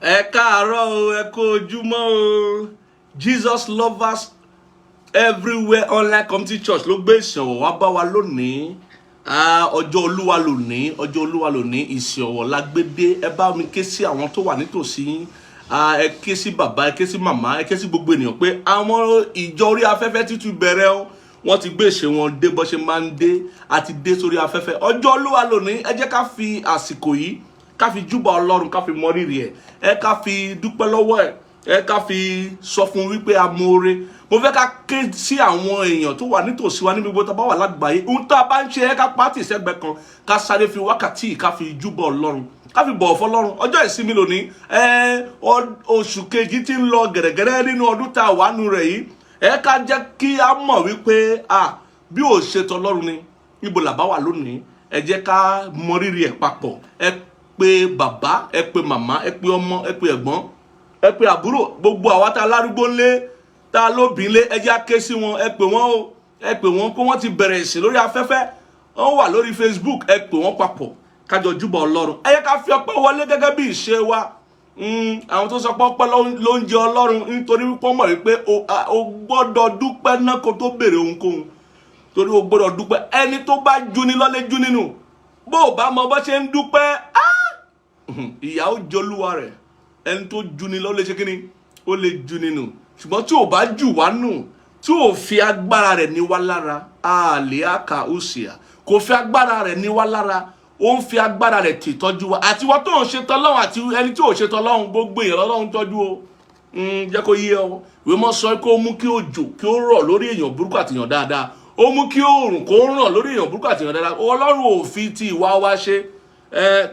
Ẹ káàárọ̀ o, ẹ kú ojúmọ́ o. Jesus lovers everywhere online community church ló gbé ìsìnwọ̀ wá bá wa lónìí. Ọjọ́ Olúwa lónìí, ọjọ́ Olúwa lónìí, ìsìnwọ̀ la gbé dé. Ẹ bá mi ké sí àwọn tó wà nítòsí. Ẹ ké sí bàbá, ẹ ké sí màmá, ẹ ké sí gbogbo ènìyàn pé àwọn ìjọ orí afẹ́fẹ́ títú bẹ̀rẹ̀ o. Wọ́n ti gbé ìṣe wọn dé bó ṣe máa ń dé, àti dé sórí afẹ́fẹ́. Ọjọ́ Olúwa lónìí, ẹ jẹ́ ká fi àsìkò yìí ká fi júbà Ọlọ́run, ká fi mọ rírì ẹ̀, ká fi dúpẹ́ lọ́wọ́ ẹ̀, ká fi sọ fún wípé a mọ oore. Mo fẹ́ ká ké sí àwọn èèyàn tó wà nítòsí wa níbi gbogbo tá a bá wà lágbàáyé. Ohun tá a bá ń ṣe ká pàtì sẹ́gbẹ̀ẹ́ kan, ká sáré fi wákàtí ká fi júbà Ọlọ́run, ká fi bọ̀wọ̀ fọ́lọ́run. Ọjọ́ ìsinmi lónìí, oṣù kejì tí ń lọ gẹ̀rẹ́gẹ̀rẹ́ nínú ọdún tá a wà nù rẹ̀ yìí. Ká jẹ́ kí a mọ̀ wípé bí ò ṣe tọlọ́run ni, níbo làbá wà lónìí. Ẹ jẹ́ ká mọ rírì ẹ̀ papọ̀. Ẹ pé bàbá, ẹ pé màmá, ẹ pé ọmọ, ẹ pé ẹ̀gbọ́n, ẹ pé àbúrò, gbogbo àwa tá lárúgbó ńlé, tá lóbìn ńlé, ẹ jẹ́ ké sí wọn, ẹ pé wọn o, ẹ pé wọn kó wọn ti bẹ̀rẹ̀ ìsìn lórí afẹ́fẹ́, wọn wà lórí Facebook, ẹ pé wọn papọ̀ kájọ júbà Ọlọ́run. Ẹ jẹ́ ká fi ọpẹ́ wọlé gẹ́gẹ́ bí ìṣe wa. Àwọn tó sọ pé ọpẹ́ ló ń jẹ Ọlọ́run nítorí wípé wọ́n mọ̀ wípé o gbọ́dọ̀ dúpẹ́ náà kó tó béèrè ohunkóhun, torí o gbọ́dọ̀ dúpẹ́. Ẹni tó bá juni lọ́lé jú nínú, bó o bá mọ bó ṣe ń dúpẹ́, ìyà ó jẹ Olúwa rẹ̀. Ẹni tó juni lọ lè ṣe kíni, ó lè ju nínú. Ṣùgbọ́n tí ò bá jù wá nù, tí ò fi agbára rẹ̀ ní wá lára, àlè àkà òsìà, kò fi agbára rẹ̀ ní wá lára, ó ń fi agbára rẹ̀ tì tọ́jú wa. Àti wọ́n tó ń ṣe tọ́lọ́run àti ẹni tí ò ṣe tọ́lọ́run, gbogbo èèyàn lọ́lọ́run tọ́jú o. Jẹ́ kó yé ọ. Ìwé mọ́ sọ pé ó mú kí òjò kí ó rọ̀ lórí èèyàn burúkú àti èèyàn dáadáa. Ó mú kí oòrùn kó ràn lórí èèyàn burúkú àti èèyàn dáadáa. Ọlọ́run ò fi ti ìwà wa ṣe.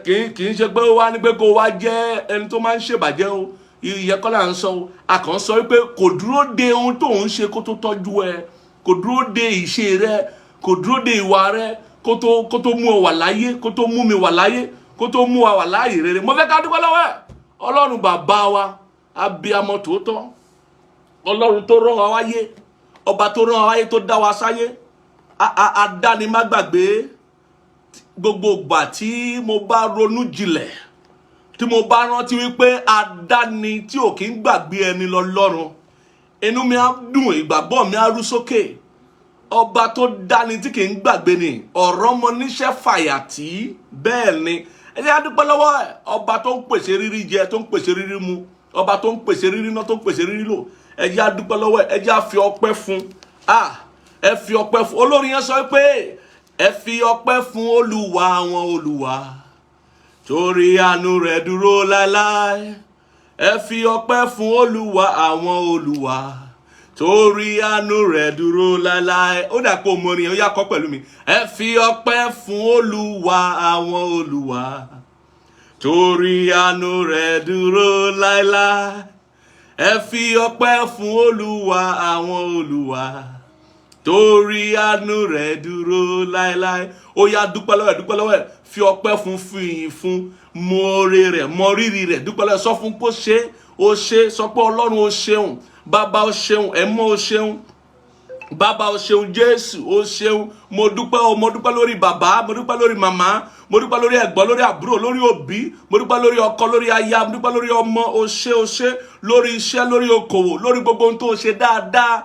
Kì í ṣe pé ó wá ní pé kó wá jẹ́ ẹni tó máa ń ṣèbàjẹ́ o. Ìyẹn kọ́ là ń sọ o. A kàn sọ wípé kò dúró de ohun tó ń ṣe kó tó tọ́jú ẹ, kò dúró de ìṣe rẹ, kò dúró de ìwà rẹ kó tó mú ọ wà láyé, kó tó mú mi wà láyé, kó tó mú wa wà láàyè rere. Mo fẹ́ ká dúpẹ́ lọ́wọ́ ẹ̀. Ọlọ́run bàbá wa, abiyamọ tòótọ́, Ọlọ́run tó rán wa wáyé, ọba tó rán wa wáyé, tó dá wa sáyé, adáni má gbàgbé. Gbogbo ìgbà tí mo bá ronú jinlẹ̀, tí mo bá rántí wípé adáni tí ò kí ń gbàgbé ẹni lọ́lọ́run, inú mi á dùn, ìgbàgbọ́ mi á rú sókè. Ọba tó dáni tí kì í gbàgbé ni, ọ̀rọ̀ mọ níṣẹ́ fàyàtì. Bẹ́ẹ̀ ni, ẹ jẹ́ á dúpẹ́ lọ́wọ́ ẹ̀. Ọba tó ń pèsè rírí jẹ, tó ń pèsè rírí mu, ọba tó ń pèsè rírí ná, tó ń pèsè rírí lò. Ẹ jẹ́ á dúpẹ́ lọ́wọ́ ẹ̀. Ẹ jẹ́ á fi ọpẹ́ fún. Ẹ fi ọpẹ́ fún. Olórin yẹn sọ pé ẹ fi ọpẹ́ fún Olúwa àwọn olúwa, torí àánú rẹ̀ dúró láéláé. Ẹ fi ọpẹ́ fún Olúwa àwọn olúwa, torí àánú rẹ̀ dúró láéláé. Ó dà kó mọ orin, ó yá kọ pẹ̀lú mi. Ẹ fi ọpẹ́ fún Olúwa àwọn olúwa, torí àánú rẹ̀ dúró láéláé. Ẹ fi ọpẹ́ fún Olúwa àwọn olúwa, torí àánú rẹ̀ dúró láéláé. Ó yá dúpẹ́ lọ́wọ́ ẹ̀, dúpẹ́ lọ́wọ́ ẹ̀. Fi ọpẹ́ fún, fi ìyìn fún, mọ oore rẹ̀, mọ rírì rẹ̀. Dúpẹ́ lọ́wọ́ ẹ̀, sọ fún pé ó ṣe, sọ pé Ọlọ́run ó ṣeun, bàbá ó ṣeun, ẹ̀mọ́ ó ṣeun, bàbá ó ṣeun, Jésù ó ṣeun. Mo dúpẹ́ o, mo dúpẹ́ lórí bàbá, mo dúpẹ́ lórí màmá, mo dúpẹ́ lórí ẹ̀gbọ́n, lórí àbúrò, lórí òbí, mo dúpẹ́ lórí ọkọ, lórí aya, mo dúpẹ́ lórí ọmọ. Ó ṣe lórí iṣẹ́, lórí okòwò, lórí gbogbo ohun tó ṣe dáadáa.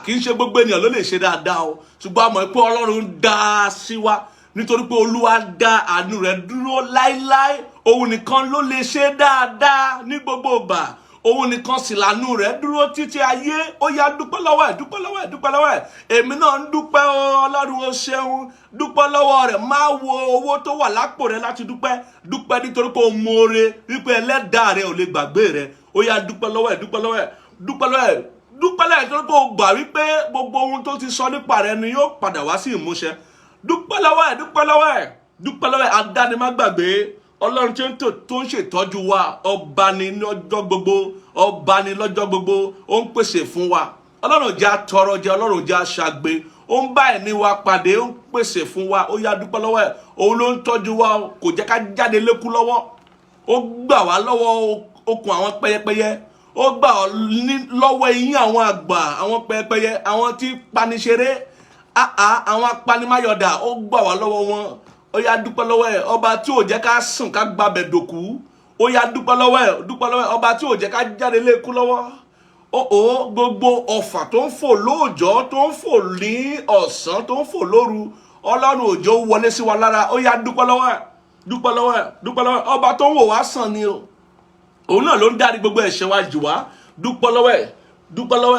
Kì í ṣe gbogbo ènìyàn ló lè ṣe dáadáa o, ṣùgbọ́n a mọ̀ pé Ọlọ́run dá sí wa nítorí pé Olúwa dá àánú rẹ̀ dúró láíláí. Òun nìkan ló lè ṣe dáadáa ní gbogbo ìgbà. Òun nìkan sì làánú rẹ̀ dúró títí ayé. Ó yá dúpẹ́ lọ́wọ́ ẹ̀, dúpẹ́ lọ́wọ́ ẹ̀, dúpẹ́ lọ́wọ́ ẹ̀. Èmi náà ń dúpẹ́ o, Ọlọ́run ó ṣeun. Dúpẹ́ lọ́wọ́ rẹ̀, má wo owó tó wà lápò rẹ̀ láti dúpẹ́. Dúpẹ́ nítorí pé o mọ oore, wípé ẹlẹ́dàá rẹ̀ ò lè gbàgbé rẹ̀. Ó yá dúpẹ́ lọ́wọ́ ẹ̀, dúpẹ́ lọ́wọ́ ẹ̀, dúpẹ́ lọ́wọ́ ẹ̀. Dúpẹ́ lẹ́yìn tó kó gbà wípé gbogbo ohun tó ti sọ nípa rẹ̀ ni yóò padà wá sí ìmúṣẹ. Dúpẹ́ lọ́wọ́ ẹ̀, dúpẹ́ lọ́wọ́ ẹ̀, dúpẹ́ lọ́wọ́ ẹ̀. Adáni má gbàgbé. Ọlọ́run tó ń ṣètọ́jú wa, ọba ni lọ́jọ́ gbogbo, ọba ni lọ́jọ́ gbogbo, ó ń pèsè fún wa. Ọlọ́run jẹ́ atọrọ jẹ, Ọlọ́run jẹ́ aṣàgbé, ó ń bá ẹni wa pàdé, ó ń pèsè fún wa. Ó yá dúpẹ́ lọ́wọ́ ẹ̀. Òun ló ń tọ́jú wa, kò jẹ́ ká jáde lékú lọ́wọ́. Ó gbà wá lọ́wọ́ okùn àwọn pẹyẹpẹyẹ, ó gbà ọ́ lọ́wọ́ eyín àwọn àgbà, àwọn pẹpẹyẹ, àwọn tí paniṣeré, àwọn apanimáyọ̀dà. Ó gbà wá lọ́wọ́ wọn. Ó yá dúpẹ́ lọ́wọ́ ẹ̀. Ọba tí ò jẹ́ ká sùn ká gbabẹ̀ dòkú, ó yá dúpẹ́ lọ́wọ́ ẹ̀ ọba tí ò jẹ́ ká jáde lé ikú lọ́wọ́. Gbogbo ọ̀fà tó ń fò lóòjọ́, tó ń fò ní ọ̀sán, tó ń fò lóru, ọlọ́run òjò wọlé sí wa lára. Ó yá dúpẹ́ lọ́wọ́ ẹ̀ ọba tó ń wò wá sàn ni o. Òun náà ló ń dárí gbogbo ẹ̀ṣẹ̀ wa jì wá. Dúpẹ́ lọ́wọ́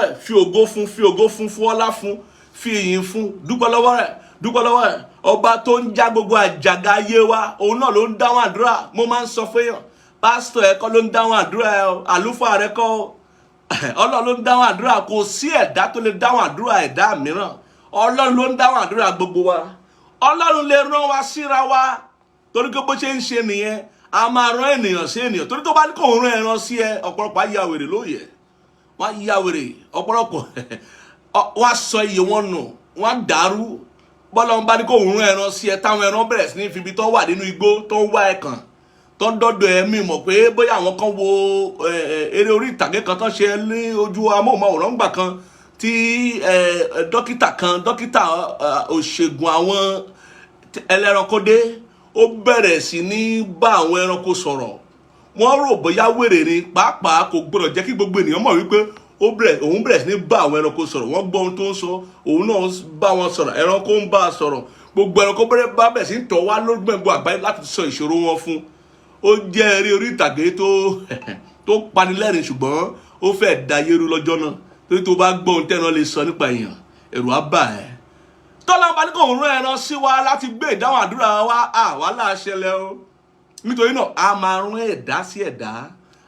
ẹ̀ fi ògo fún ọlá fún, fi ìyìn fún. Dúpẹ́ lọ́wọ́ ẹ̀ ọba tó ń já gbogbo àjàgà ayé wa. Òun náà ló ń dáhùn àdúrà. Mo máa ń sọ fẹ́yàn, pásítọ̀ ẹ̀ kọ́ ló ń dáhùn àdúrà ẹ̀ o, àlùfáà rẹ̀ kọ́ o. Ọlọ́run ló ń dáhùn àdúrà. Kò sí ẹ̀dá tó lè dáhùn àdúrà ẹ̀dá mìíràn. Ọlọ́run ló ń dáhùn àdúrà gbogbo wa. Ọlọ́run lè rán wa síra wa, torí pé bó ṣe ń ṣe nìyẹn. A máa rán ènìyàn sí ènìyàn, torí tó bá ní kò ń rán ẹran sí ẹ, ọ̀pọ̀lọpọ̀ á ya wèrè lóye. Wọ́n á ya wèrè, ọ̀pọ̀lọpọ̀ wọ́n á sọ iye wọn nù, wọ́n á dàrú. Bọ́lọ́run bá ní kò ń rán ẹran sí ẹ, táwọn ẹran bẹ̀rẹ̀ sí ní fi ibi tó wà nínú igbó tó ń wá ẹ̀kàn, tó ń dọ́dọ̀ ẹ̀mí mọ̀ pé bóyá àwọn kan wo eré orí ìtàgé kan tó ṣe ní ojú amóhùnmáwòrán gbà kan, tí dókítà òṣègùn àwọn ẹlẹ́ranko dé, ó bẹ̀rẹ̀ sí ní bá àwọn ẹranko sọ̀rọ̀. Wọ́n rò bóyá wèrè ni, pàápàá kò gbọdọ̀ jẹ́ kí gbogbo ènìyàn mọ̀ wípé òun bẹ̀rẹ̀ sí ní bá àwọn ẹranko sọ̀rọ̀. Wọ́n gbọ́ ohun tó ń sọ, òun náà bá wọn sọ̀rọ̀, ẹranko ń bá a sọ̀rọ̀. Gbogbo ẹranko bẹ̀rẹ̀ sí ń tọ̀ wá lógbẹ̀ngbò àgbáyé láti sọ ìṣòro wọn fún. Ó jẹ́ eré orí ìtàgé tó panilẹ́rìn, ṣùgbọ́n ó fẹ́ da yérú lọ́jọ́ náà, torí tó bá gbọ́ ohun tẹ́ran lè sọ nípa èèyàn, ẹ̀rù á bà ẹ́. Tọ́lá bá ní kò ń rán ẹran sí wa láti gbé ìdáhùn àdúrà wa, wàhálà ṣẹlẹ̀ o. Nítorí náà a máa rán ẹ̀dá sí ẹ̀dá,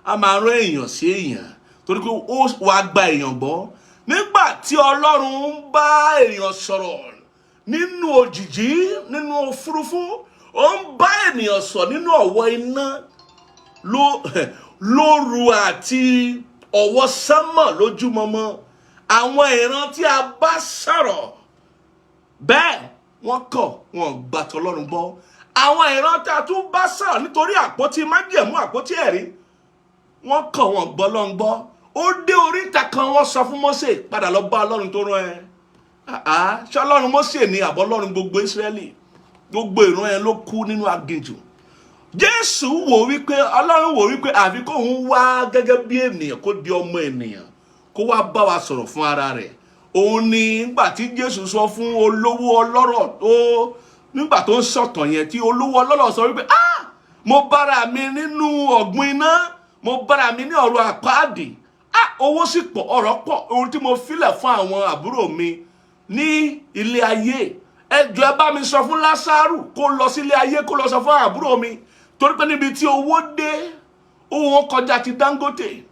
a máa rán èèyàn sí èèyàn, torí pé ó wá gba èèyàn gbọ́. Nígbà tí Ọlọ́run ń bá èèyàn sọ̀rọ̀ nínú òjìji, nínú òfurufú, ó ń bá ènìyàn sọ nínú ọ̀wọ́ iná, lóru àti ọ̀wọ́ sánmọ̀ lójúmọmọ. Àwọn ìran tí a bá sọ̀rọ̀ bẹ́ẹ̀ wọ́n kọ̀, wọ́n gbà t'Ọlọ́run gbọ́. Àwọn ìran tí a tún bá sọ̀rọ̀ nítorí àpótí májẹ̀mú, àpótí ẹ̀rí, wọ́n kọ̀, wọ́n gbọ́ Ọlọ́run gbọ́. Ó dé oríta kan, wọ́n sọ fún Mósè, padà lọ bá Ọlọ́run tó rán ẹ. Ṣé Ọlọ́run Mósè ni àbọ̀ Ọlọ́run gbogbo Ísírẹ́lì? Gbogbo ìran ẹ ló kú nínú aginjù. Jésù Ọlọ́run wò wípé àfi kóun wá gẹ́gẹ́ bí ènìyàn, kó di ọmọ ènìyàn, kó wá bá wa sọ̀rọ̀ fún ara rẹ̀. Òun ni nígbà tí Jésù sọ fún olówó ọlọ́rọ̀ nígbà tó ń sọ̀tàn yẹn, tí olówó ọlọ́rọ̀ sọ wípé mo bára mi nínú ọ̀gbun iná, mo bára mi ní ọ̀rọ̀ àpáàdì, owó sì pọ̀, ọ̀rọ̀ pọ̀, ohun tí mo filẹ̀ fún àwọn àbúrò mi ní ilé ayé, ẹ jọ̀ọ́ ẹ bá mi sọ fún Lásárù kó lọ sí ilé ayé, kó lọ sọ fún àbúrò mi, torí pé níbi tí owó dé, owó kọjá ti Dangote,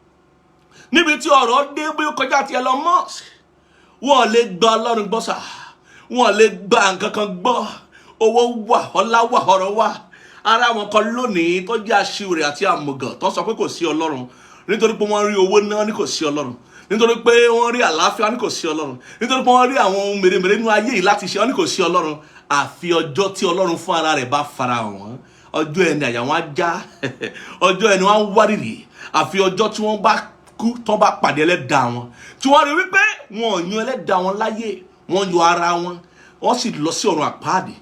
níbi tí ọ̀rọ̀ dé bí ó kọjá ti Elon Musk. Wọ́n lè gba Ọlọ́run gbọ́ sà, wọ́n lè gba nǹkan kan gbọ́. Owó wà, ọlá wà, ọrọ̀ wà. Ara wọn kan lónìí tó jẹ́ aṣiwèrè àti àmùgàn tó sọ pé kò sí Ọlọ́run, nítorí pé wọ́n rí owó náà ní kò sí Ọlọ́run, nítorí pé wọ́n rí àlàáfíà ní kò sí Ọlọ́run, nítorí pé wọ́n rí àwọn ohun mèremère nínú ayé yìí láti ṣe ní kò sí Ọlọ́run. Àfi ọjọ́ tí Ọlọ́run fún ara rẹ̀ bá farahàn wọ́n, ọjọ́ ẹni àyà wọn á já, ọjọ́ ẹni wọn á wárìrì. Àfi ọjọ́ tí wọ́n bá kú, tó bá pàdé ẹlẹ́dàá wọn, tí wọ́n rí wípé wọn ò yan ẹlẹ́dàá wọn láyé, wọ́n yọ ara wọn, wọ́n sì lọ sí ọ̀run àpáàdì.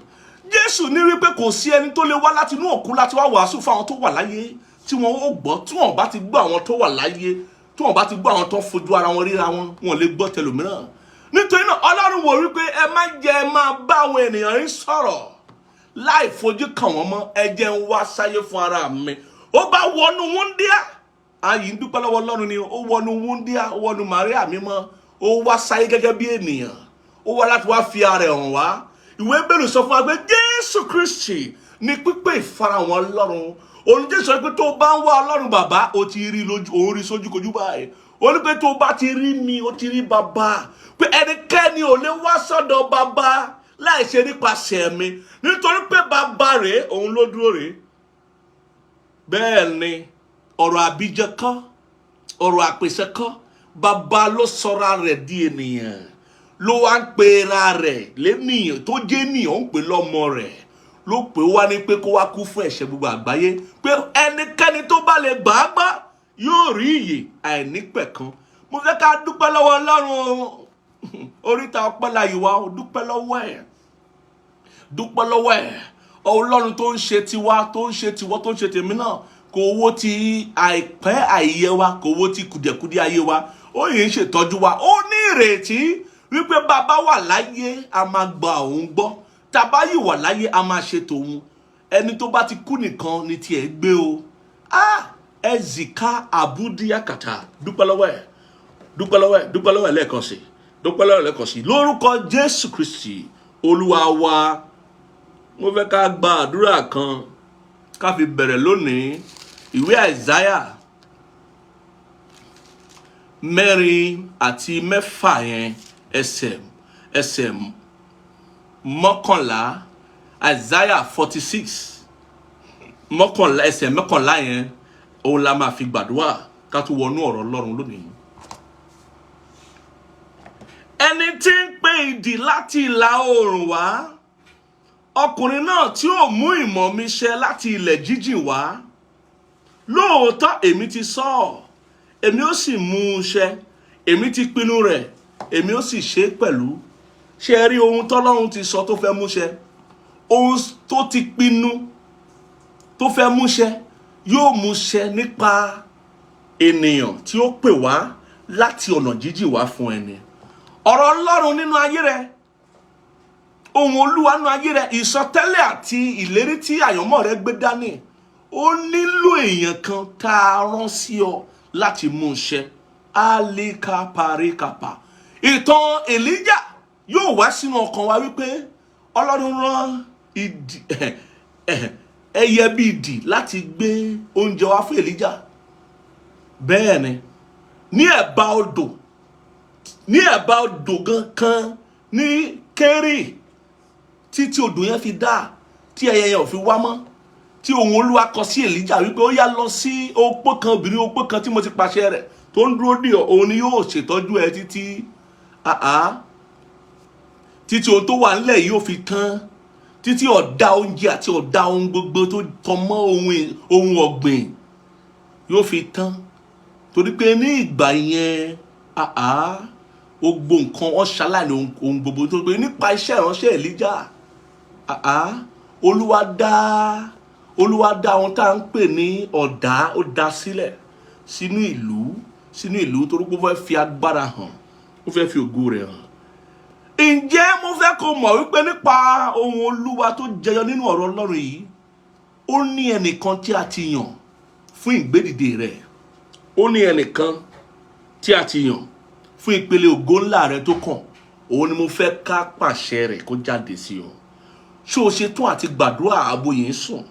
Jésù ní wípé kò sí ẹni tó lè wá láti inú òkú láti wá wàásù fún àwọn tó wà láyé tí wọn ó gbọ́. Tí wọn bá ti gbọ́ àwọn tó wà láyé, tí wọn bá ti gbọ́ àwọn tó fojú ara wọn ríra wọn, wọn lè gbọ́ tẹlòmíràn. Nítorí náà Ọlọ́run wò wípé ẹ má jẹ́ máa bá àwọn ènìyàn rí sọ̀rọ̀ láì fojú kàn wọ́n mọ́. Ẹ jẹ́ ń wá sáyé fún ara mi. Ó bá wọnú wúndíá, ayì ń dúpẹ́ lọ́wọ́ Ọlọ́run ni, ó wọnú wúndíá, ó wọnú Màríà mímọ́, ó wá sáyé gẹ́gẹ́ bí ènìyàn, ó wá láti wá fi ara hàn wá. Ìwé Hébérù sọ fún wa pé Jésù Kristi ní pípé ìfarahàn Ọlọ́run. Òun Jésù sọ pé tó bá ń wá Ọlọ́run bàbá, ó ti rí lójú, òun rí sójúkojú báyìí. Ó ní pé tó bá ti rí mi, ó ti rí bàbá. Pé ẹnikẹ́ni ò lè wá sọ́dọ̀ bàbá láì ṣe nípasẹ̀ mi, nítorí pé bàbá rẹ̀ òun ló dúró rẹ̀. Bẹ́ẹ̀ ni ọ̀rọ̀ àbíjẹ kọ́, ọ̀rọ̀ àpèsè kọ́, bàbá ló sọra rẹ̀ di ènìyàn, ló wá ń pera rẹ̀ lẹ́nìyàn tó jẹ́ ènìyàn, ó ń pè lọ́mọ rẹ̀, ló pè wá ní pé kó wá kú fún ẹ̀ṣẹ̀ gbogbo àgbáyé, pé ẹnikẹ́ni tó bá lè gbà á gbọ́ yóò rí ìyè àìnípẹ̀kan. Mo fẹ́ ká dúpẹ́ lọ́wọ́ Ọlọ́run. Oríta ọpẹ́ la yìí wá, dúpẹ́ lọ́wọ́ ẹ̀, dúpẹ́ lọ́wọ́ ẹ̀. Ọlọ́run tó ń ṣe tiwa, tó ń ṣe tiwọ́, tó ń ṣe tèmi náà, kò wo ti àìpẹ́ àìyẹ wa, kò wo ti kùdìẹ̀kudì ayé wa, ó yìí ń ṣètọ́jú wa. Ó ní ìrètí wípé bàbá wà láyé a máa gba òun gbọ́, tàbá yìí wà láyé a máa ṣe tòun. Ẹni tó bá ti kú nìkan ni tiẹ̀ gbé o. Ezika Abudiakata, dúpẹ́ lọ́wọ́ ẹ̀, dúpẹ́ lọ́wọ́ ẹ̀, dúpẹ́ lọ́wọ́ ẹ̀ lẹ́ẹ̀kan sí, dúpẹ́ lọ́wọ́ ẹ̀ lẹ́ẹ̀kan sí. Lórúkọ Jésù Kristi Olúwa wa, mo fẹ́ ká gba àdúrà kan ká fi bẹ̀rẹ̀ lónìí. Ìwé Àìsáyà 4:6 yẹn, ẹsẹ̀ mọ́kànlá. Àìsáyà 46 mọ́kànlá, ẹsẹ̀ mọ́kànlá yẹn, òun la máa fi gbàdúrà ká tó wọnú ọ̀rọ̀ Ọlọ́run lónìí. Ẹni tí ń pe idì láti ìlà oòrùn wá, ọkùnrin náà tí ó mú ìmọ̀ mi ṣẹ láti ilẹ̀ jíjìn wá. Lóòótọ́ èmi ti sọ ọ́, èmi ó sì mú un ṣẹ, èmi ti pinnu rẹ̀, èmi ó sì ṣe é pẹ̀lú. Ṣé ẹ rí ohun tọ́lọ́run ti sọ tó fẹ́ mú ṣẹ? Ohun tó ti pinnu tó fẹ́ mú ṣẹ yóò mú ṣẹ nípa ènìyàn tí ó pè wá láti ọ̀nà jíjìn wá fún ẹni. Ọ̀rọ̀ Ọlọ́run nínú ayé rẹ, ohun Olúwa nínú ayé rẹ, ìsọtẹ́lẹ̀ àti ìlérí tí àyànmọ́ rẹ gbé dání, ó nílò èèyàn kan tá a rán sí ọ láti mú ṣẹ. Alikaparikapa. Ìtàn Èlíjà yóò wá sínú ọkàn wa wípé Ọlọ́run rán ẹyẹ bí idì láti gbé oúnjẹ wá fún Èlíjà. Bẹ́ẹ̀ ni, ní ẹ̀bá odò kan ní Kérì, títí odò yẹn fi dá, tí ẹyẹ yẹn ò fi wá mọ́, tí ohùn Olúwa kọ sí Èlíjà wípé ó yá lọ sí opó kan, obìnrin opó kan tí mo ti pàṣẹ rẹ̀ tó ń dúró dè ọ́, òun ni yóò ṣètọ́jú ẹ títí ohun tó wà nílẹ̀ yìí ó fi tán, títí ọ̀dá oúnjẹ àti ọ̀dá ohun gbogbo tó tọmọ́ ohun ọ̀gbìn yóò fi tán. Torí pé ní ìgbà yẹn gbogbo nǹkan wọ́n ṣaláìní ohun gbogbo tó pé nípa iṣẹ́ ìránṣẹ́ Èlíjà. Olúwa dá ohun tá à ń pè ní ọ̀dá, ó dá sílẹ̀ sínú ìlú torí pé ó fẹ́ fi agbára hàn, ó fẹ́ fi ògo rẹ̀ hàn. Ǹjẹ́ mo fẹ́ kó mọ̀ wípé nípa ohun Olúwa tó jẹyọ nínú ọ̀rọ̀ Ọlọ́run yìí, ó ní ẹnìkan tí a ti yàn fún ìgbédìde rẹ̀. Ó ní ẹnìkan tí a ti yàn fún ìpele ògo ńlá rẹ̀ tó kàn. Òun ni mo fẹ́ ká pàṣẹ rẹ̀ kó jáde sí ọ. Ṣé o ṣe tún àti gbàdúrà ààbò yìí sùn?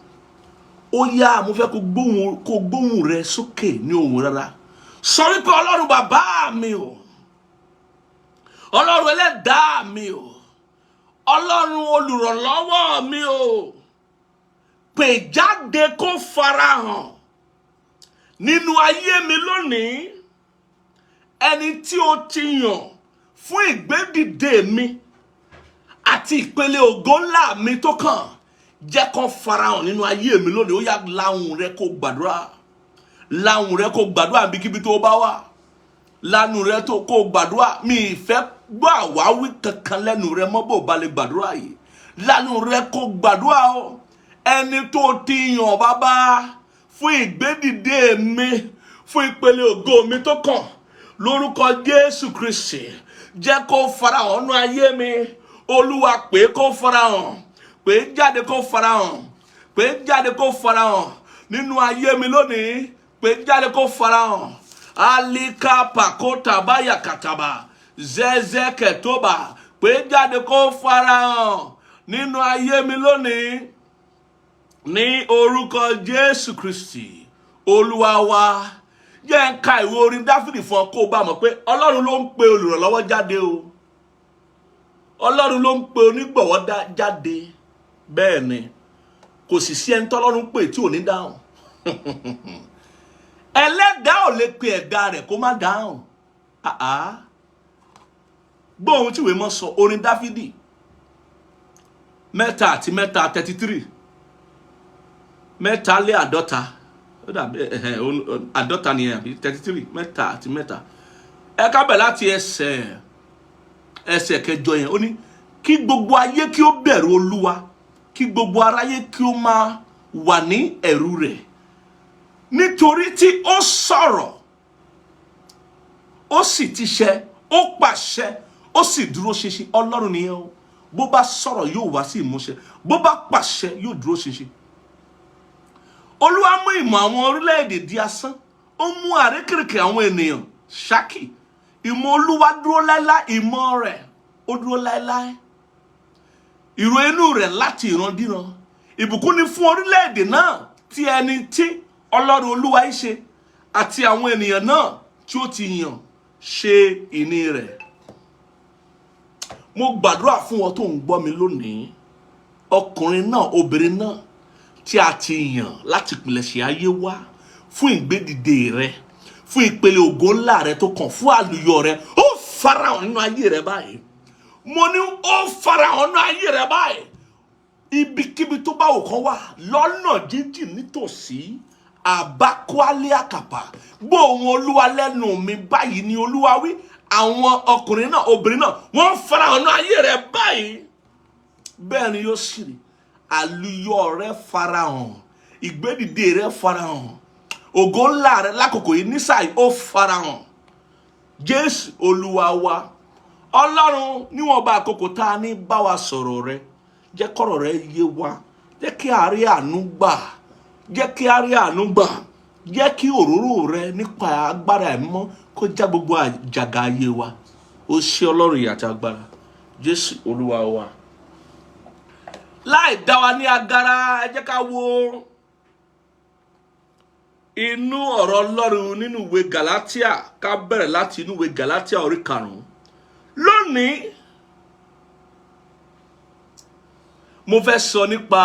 Ó yá, mo fẹ́ kó gbóhùn rẹ̀ sókè ní ohùn rárá. Sọ wípé Ọlọ́run bàbá mi o, Ọlọ́run ẹlẹ́dàá mi o, Ọlọ́run olùrànlọ́wọ́ mi o, pè jáde kó farahàn nínú ayé mi lónìí. Ẹni tí o ti yàn fún ìgbédìde mi àti ìpele ògo ńlá mi tó kàn, jẹ́ kó farahàn nínú ayé mi lónìí. Ó yá, láhùn rẹ kó gbàdúrà, láhùn rẹ kó gbàdúrà níbikíbi tó bá wà, lánàá rẹ tó kó gbàdúrà. Mi ìfẹ́ gbọ́ àwáwí kankan lẹ́nu rẹ mọ́ bó ba lè gbàdúrà yìí. Lánàá rẹ kó gbàdúrà o. Ẹni tó ti yàn bàbá fún ìgbédìde mi, fún ìpele ògo mi tó kàn, lórúkọ Jésù Kristi, jẹ́ kó farahàn nínú ayé mi. Olúwa pé kó farahàn, pé jáde kó farahàn, pé jáde kó farahàn nínú ayé mi lónìí, pé jáde kó farahàn. Alika pakota baya kataba zeze ketoba, pé jáde kó farahàn nínú ayé mi lónìí, ní orúkọ Jésù Kristi Olúwa wa. Jẹ́ ń ka ìwé orin Dáfídì fún ọ kó bá mọ̀ pé Ọlọ́run ló ń pe olùrànlọ́wọ́ jáde o. Ọlọ́run ló ń pe onígbọ̀wọ́ jáde. Bẹ́ẹ̀ ni, kò sì sí ẹni tọ́lọ́run pè tí ò ní dáhùn. Ẹlẹ́dàá ò lè pe ẹ̀dá rẹ̀ kó má dáhùn. Gbọ́ ohun tí ìwé mọ́ sọ, orin Dáfídì 33, 50. Àádọ́ta ni àbí 33, 3. Ẹ ká bẹ̀ láti ẹsẹ̀ kẹjọ yẹn. Ó ní kí gbogbo ayé kí ó bẹ̀rù Olúwa, kí gbogbo aráyé kí ó máa wà ní ẹ̀rù rẹ̀. nítorí tí ó sọ̀rọ̀ ó sì ti ṣẹ, ó pàṣẹ ó sì dúró ṣinṣin. Ọlọ́run nìyẹn o. Bó bá sọ̀rọ̀ yóò wá sí ìmúṣẹ, bó bá pàṣẹ yóò dúró ṣinṣin. Olúwa mú ìmọ̀ àwọn orílẹ̀-èdè di asán, ó mú àrékèrèkè àwọn ènìyàn ṣákì. Ìmọ̀ Olúwa dúró láéláé, ìmọ̀ rẹ̀ ó dúró láéláé, ìrò inú rẹ̀ láti ìrandíran. Ìbùkún ni fún orílẹ̀-èdè náà tí ẹni tí Ọlọ́run Olúwa í ṣe, àti àwọn ènìyàn náà tí ó ti yàn ṣe ìní rẹ̀. Mo gbàdúrà fún wọn tó ń gbọ́ mi lónìí, ọkùnrin náà, obìnrin náà tí a ti yàn láti ìpilẹ̀ṣẹ̀ ayé wá fún ìgbédìde rẹ, fún ìpele ògo ńlá rẹ tó kàn, fún àlùyọ rẹ, ó farahàn nínú ayé rẹ báyìí. Mo ní ó farahàn nínú ayé rẹ báyìí. Ibikíbi tó bá òkan wà, lọ́nà jíjìn nítòsí, àbákúálé àkàpà, gbọ́ ohùn Olúwa lẹ́nu mi báyìí ni Olúwa wí. Àwọn ọkùnrin náà, obìnrin náà, wọ́n farahàn nínú ayé rẹ báyìí. Bẹ́ẹ̀ ni yóò sì rí. Àlùyọ rẹ farahàn, ìgbédìde rẹ farahàn, ògo ńlá rẹ lákòókò yìí nísàyí ó farahàn. Jésù Olúwa wa. Ọlọ́run, níwọ̀n bá àkókò tá a ní bá wa sọ̀rọ̀ rẹ, jẹ́ kọ́rọ̀ rẹ yé wa, jẹ́ kí a rí àánú gbà, jẹ́ kí a rí àánú gbà, jẹ́ kí òróró rẹ nípa agbára ẹ̀mọ́ kó já gbogbo àjàgà ayé wa. Ó ṣé Ọlọ́run ìyè àti agbára. Jésù Olúwa wa. Láì dá wa ní agara, ẹ jẹ́ ká wo inú ọ̀rọ̀ Ọlọ́run nínú ìwé Galatia. Ká bẹ̀rẹ̀ láti inú ìwé Galatia orí 5. Lónìí mo fẹ́ sọ nípa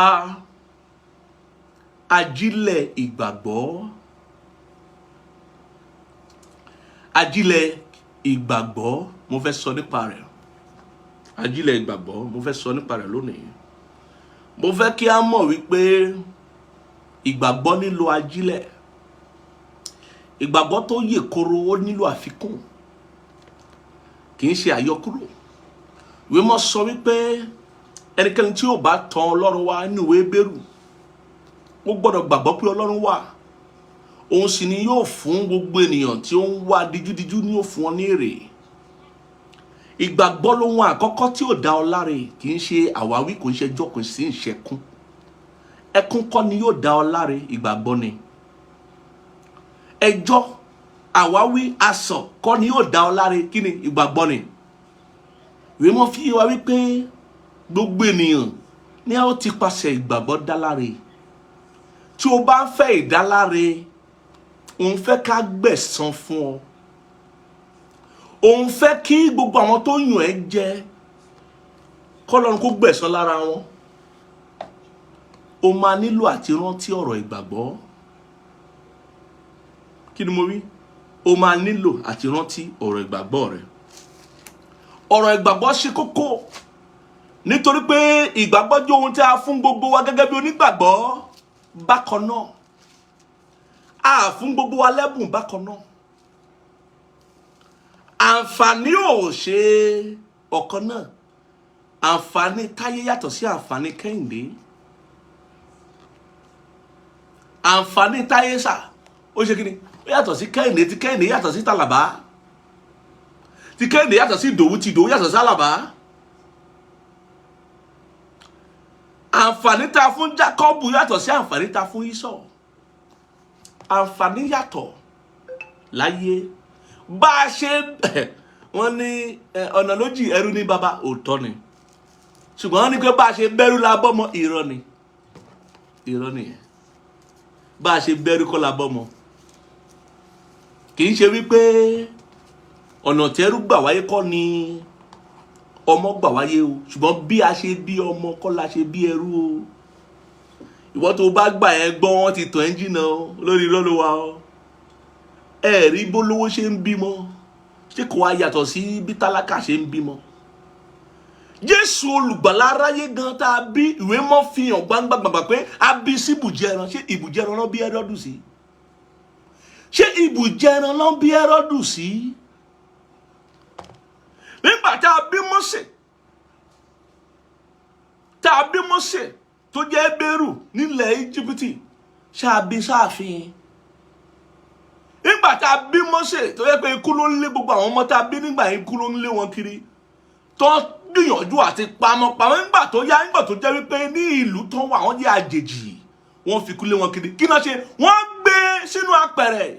ajílẹ̀ ìgbàgbọ́. Ajílẹ̀ ìgbàgbọ́, mo fẹ́ sọ nípa rẹ̀. Ajílẹ̀ ìgbàgbọ́, mo fẹ́ sọ nípa rẹ̀ lónìí. Mo fẹ́ kí a mọ̀ wípé ìgbàgbọ́ nílò ajílẹ̀. Ìgbàgbọ́ tó yè koro ó nílò àfikún, kì í ṣe àyọkúrò. Ìwé mọ́ sọ wípé ẹnikẹ́ni tí ó bá tọ̀ Ọlọ́run wá nínú ìwé Hébérù, ó gbọ́dọ̀ gbàgbọ́ pé Ọlọ́run wà. Òun sì ni yóò fún gbogbo ènìyàn tí ó ń wá díjúdíjú, ní yóò fún wọn ní èrè. Ìgbàgbọ́ lohun àkọ́kọ́ tí ó dá ọ láre, kì í ṣe àwáwí, kò ń ṣe ẹjọ́, kò sí ìṣẹ́kún. Ẹkún kọ́ ni yóò dá ọ láre, ìgbàgbọ́ ni. Ẹjọ́, àwáwí, asọ̀ kọ́ ni yóò dá ọ láre, kí ni? Ìgbàgbọ́ ni. Ìwé mọ́ fi wá wípé gbogbo ènìyàn ni a ó ti pasẹ̀ ìgbàgbọ́ dá láre. Tí o bá ń fẹ́ ìdáláre, òun fẹ́ ká gbẹ̀san fún ọ. Òun fẹ́ kí gbogbo àwọn tó yàn ẹ́ jẹ k'Ọlọ́run kó gbẹ̀san lára wọn. O máa nílò àti rántí ọ̀rọ̀ ìgbàgbọ́. Kí ni mo wí? O máa nílò àti rántí ọ̀rọ̀ ìgbàgbọ́ rẹ. Ọ̀rọ̀ ìgbàgbọ́ ṣe kókó, nítorí pé ìgbàgbọ́ jẹ́ ohun tí a fún gbogbo wa gẹ́gẹ́ bí onígbàgbọ́ bákan náà. A fún gbogbo wa lẹ́bùn bákan náà. Àǹfààní ò ṣe ọ̀kan náà. Àǹfààní Táyé yàtọ̀ sí àǹfààní Kẹ́hìndé. Àǹfààní Táyé sà, ó ṣe kíni? Ó yàtọ̀ sí Kẹ́hìndé, tí Kẹ́hìndé yàtọ̀ sí Tàlàbá. Tí Kẹ́hìndé yàtọ̀ sí Ìdòwú, tí Ìdòwú yàtọ̀ sí Àlàbá. Àǹfààní tá fún Jákọ́bù yàtọ̀ sí àǹfààní tá fún Ísọ̀. Àǹfààní yàtọ̀ láyé. Bá a ṣe wọ́n ní ọ̀nà lójì ẹrú ní baba, òótọ́ ni. Ṣùgbọ́n wọ́n ní pé bá a ṣe bẹ̀rù la bọ́mọ, irọ́ ni. Irọ́ nìyẹn. Bá a ṣe bẹ̀rù kọ́ la bọ́mọ. Kì í ṣe wípé ọ̀nà tẹ́rú gbà wáyé kọ́ ni ọmọ gbà wáyé o, ṣùgbọ́n bí a ṣe bí ọmọ kọ́ la ṣe bí ẹrú o. Ìwọ tó bá gbà ẹ gbọ́, wọ́n ti tàn ẹ́ jìnnà lórí irọ́ ló wà o. Ẹ̀rí bólówó ṣe ń bímọ, ṣé kò wá yàtọ̀ sí bí tálákà ṣe ń bímọ? Jésù olùgbàlà aráyé gan tá a bí, ìwé mọ́ fi hàn gbangba pé a bí sí ibùjẹ ẹran. Ṣé ibùjẹ ẹran ló bí Hẹ́rọ́dù sí? Ṣé ibùjẹ ẹran ló bí Hẹ́rọ́dù sí? Nígbà tá a bí Mósè tó jẹ́ Hébérù nílẹ̀ Íjíbítì, ṣé a bí sáàfin? nígbà tá a bí Mósè tó yẹ pé ikú ló ń lé gbogbo àwọn ọmọ tá a bí nígbà yẹn, ikú ló ń lé wọn kiri tó gbìyànjú àti pamọ́ nígbà tó yá, nígbà tó jẹ́ wípé ní ìlú tó wà wọ́n jẹ́ àjèjì, wọ́n fi ikú lé wọn kiri. Kí náà ṣe? wọ́n gbé sínú apẹ̀rẹ̀.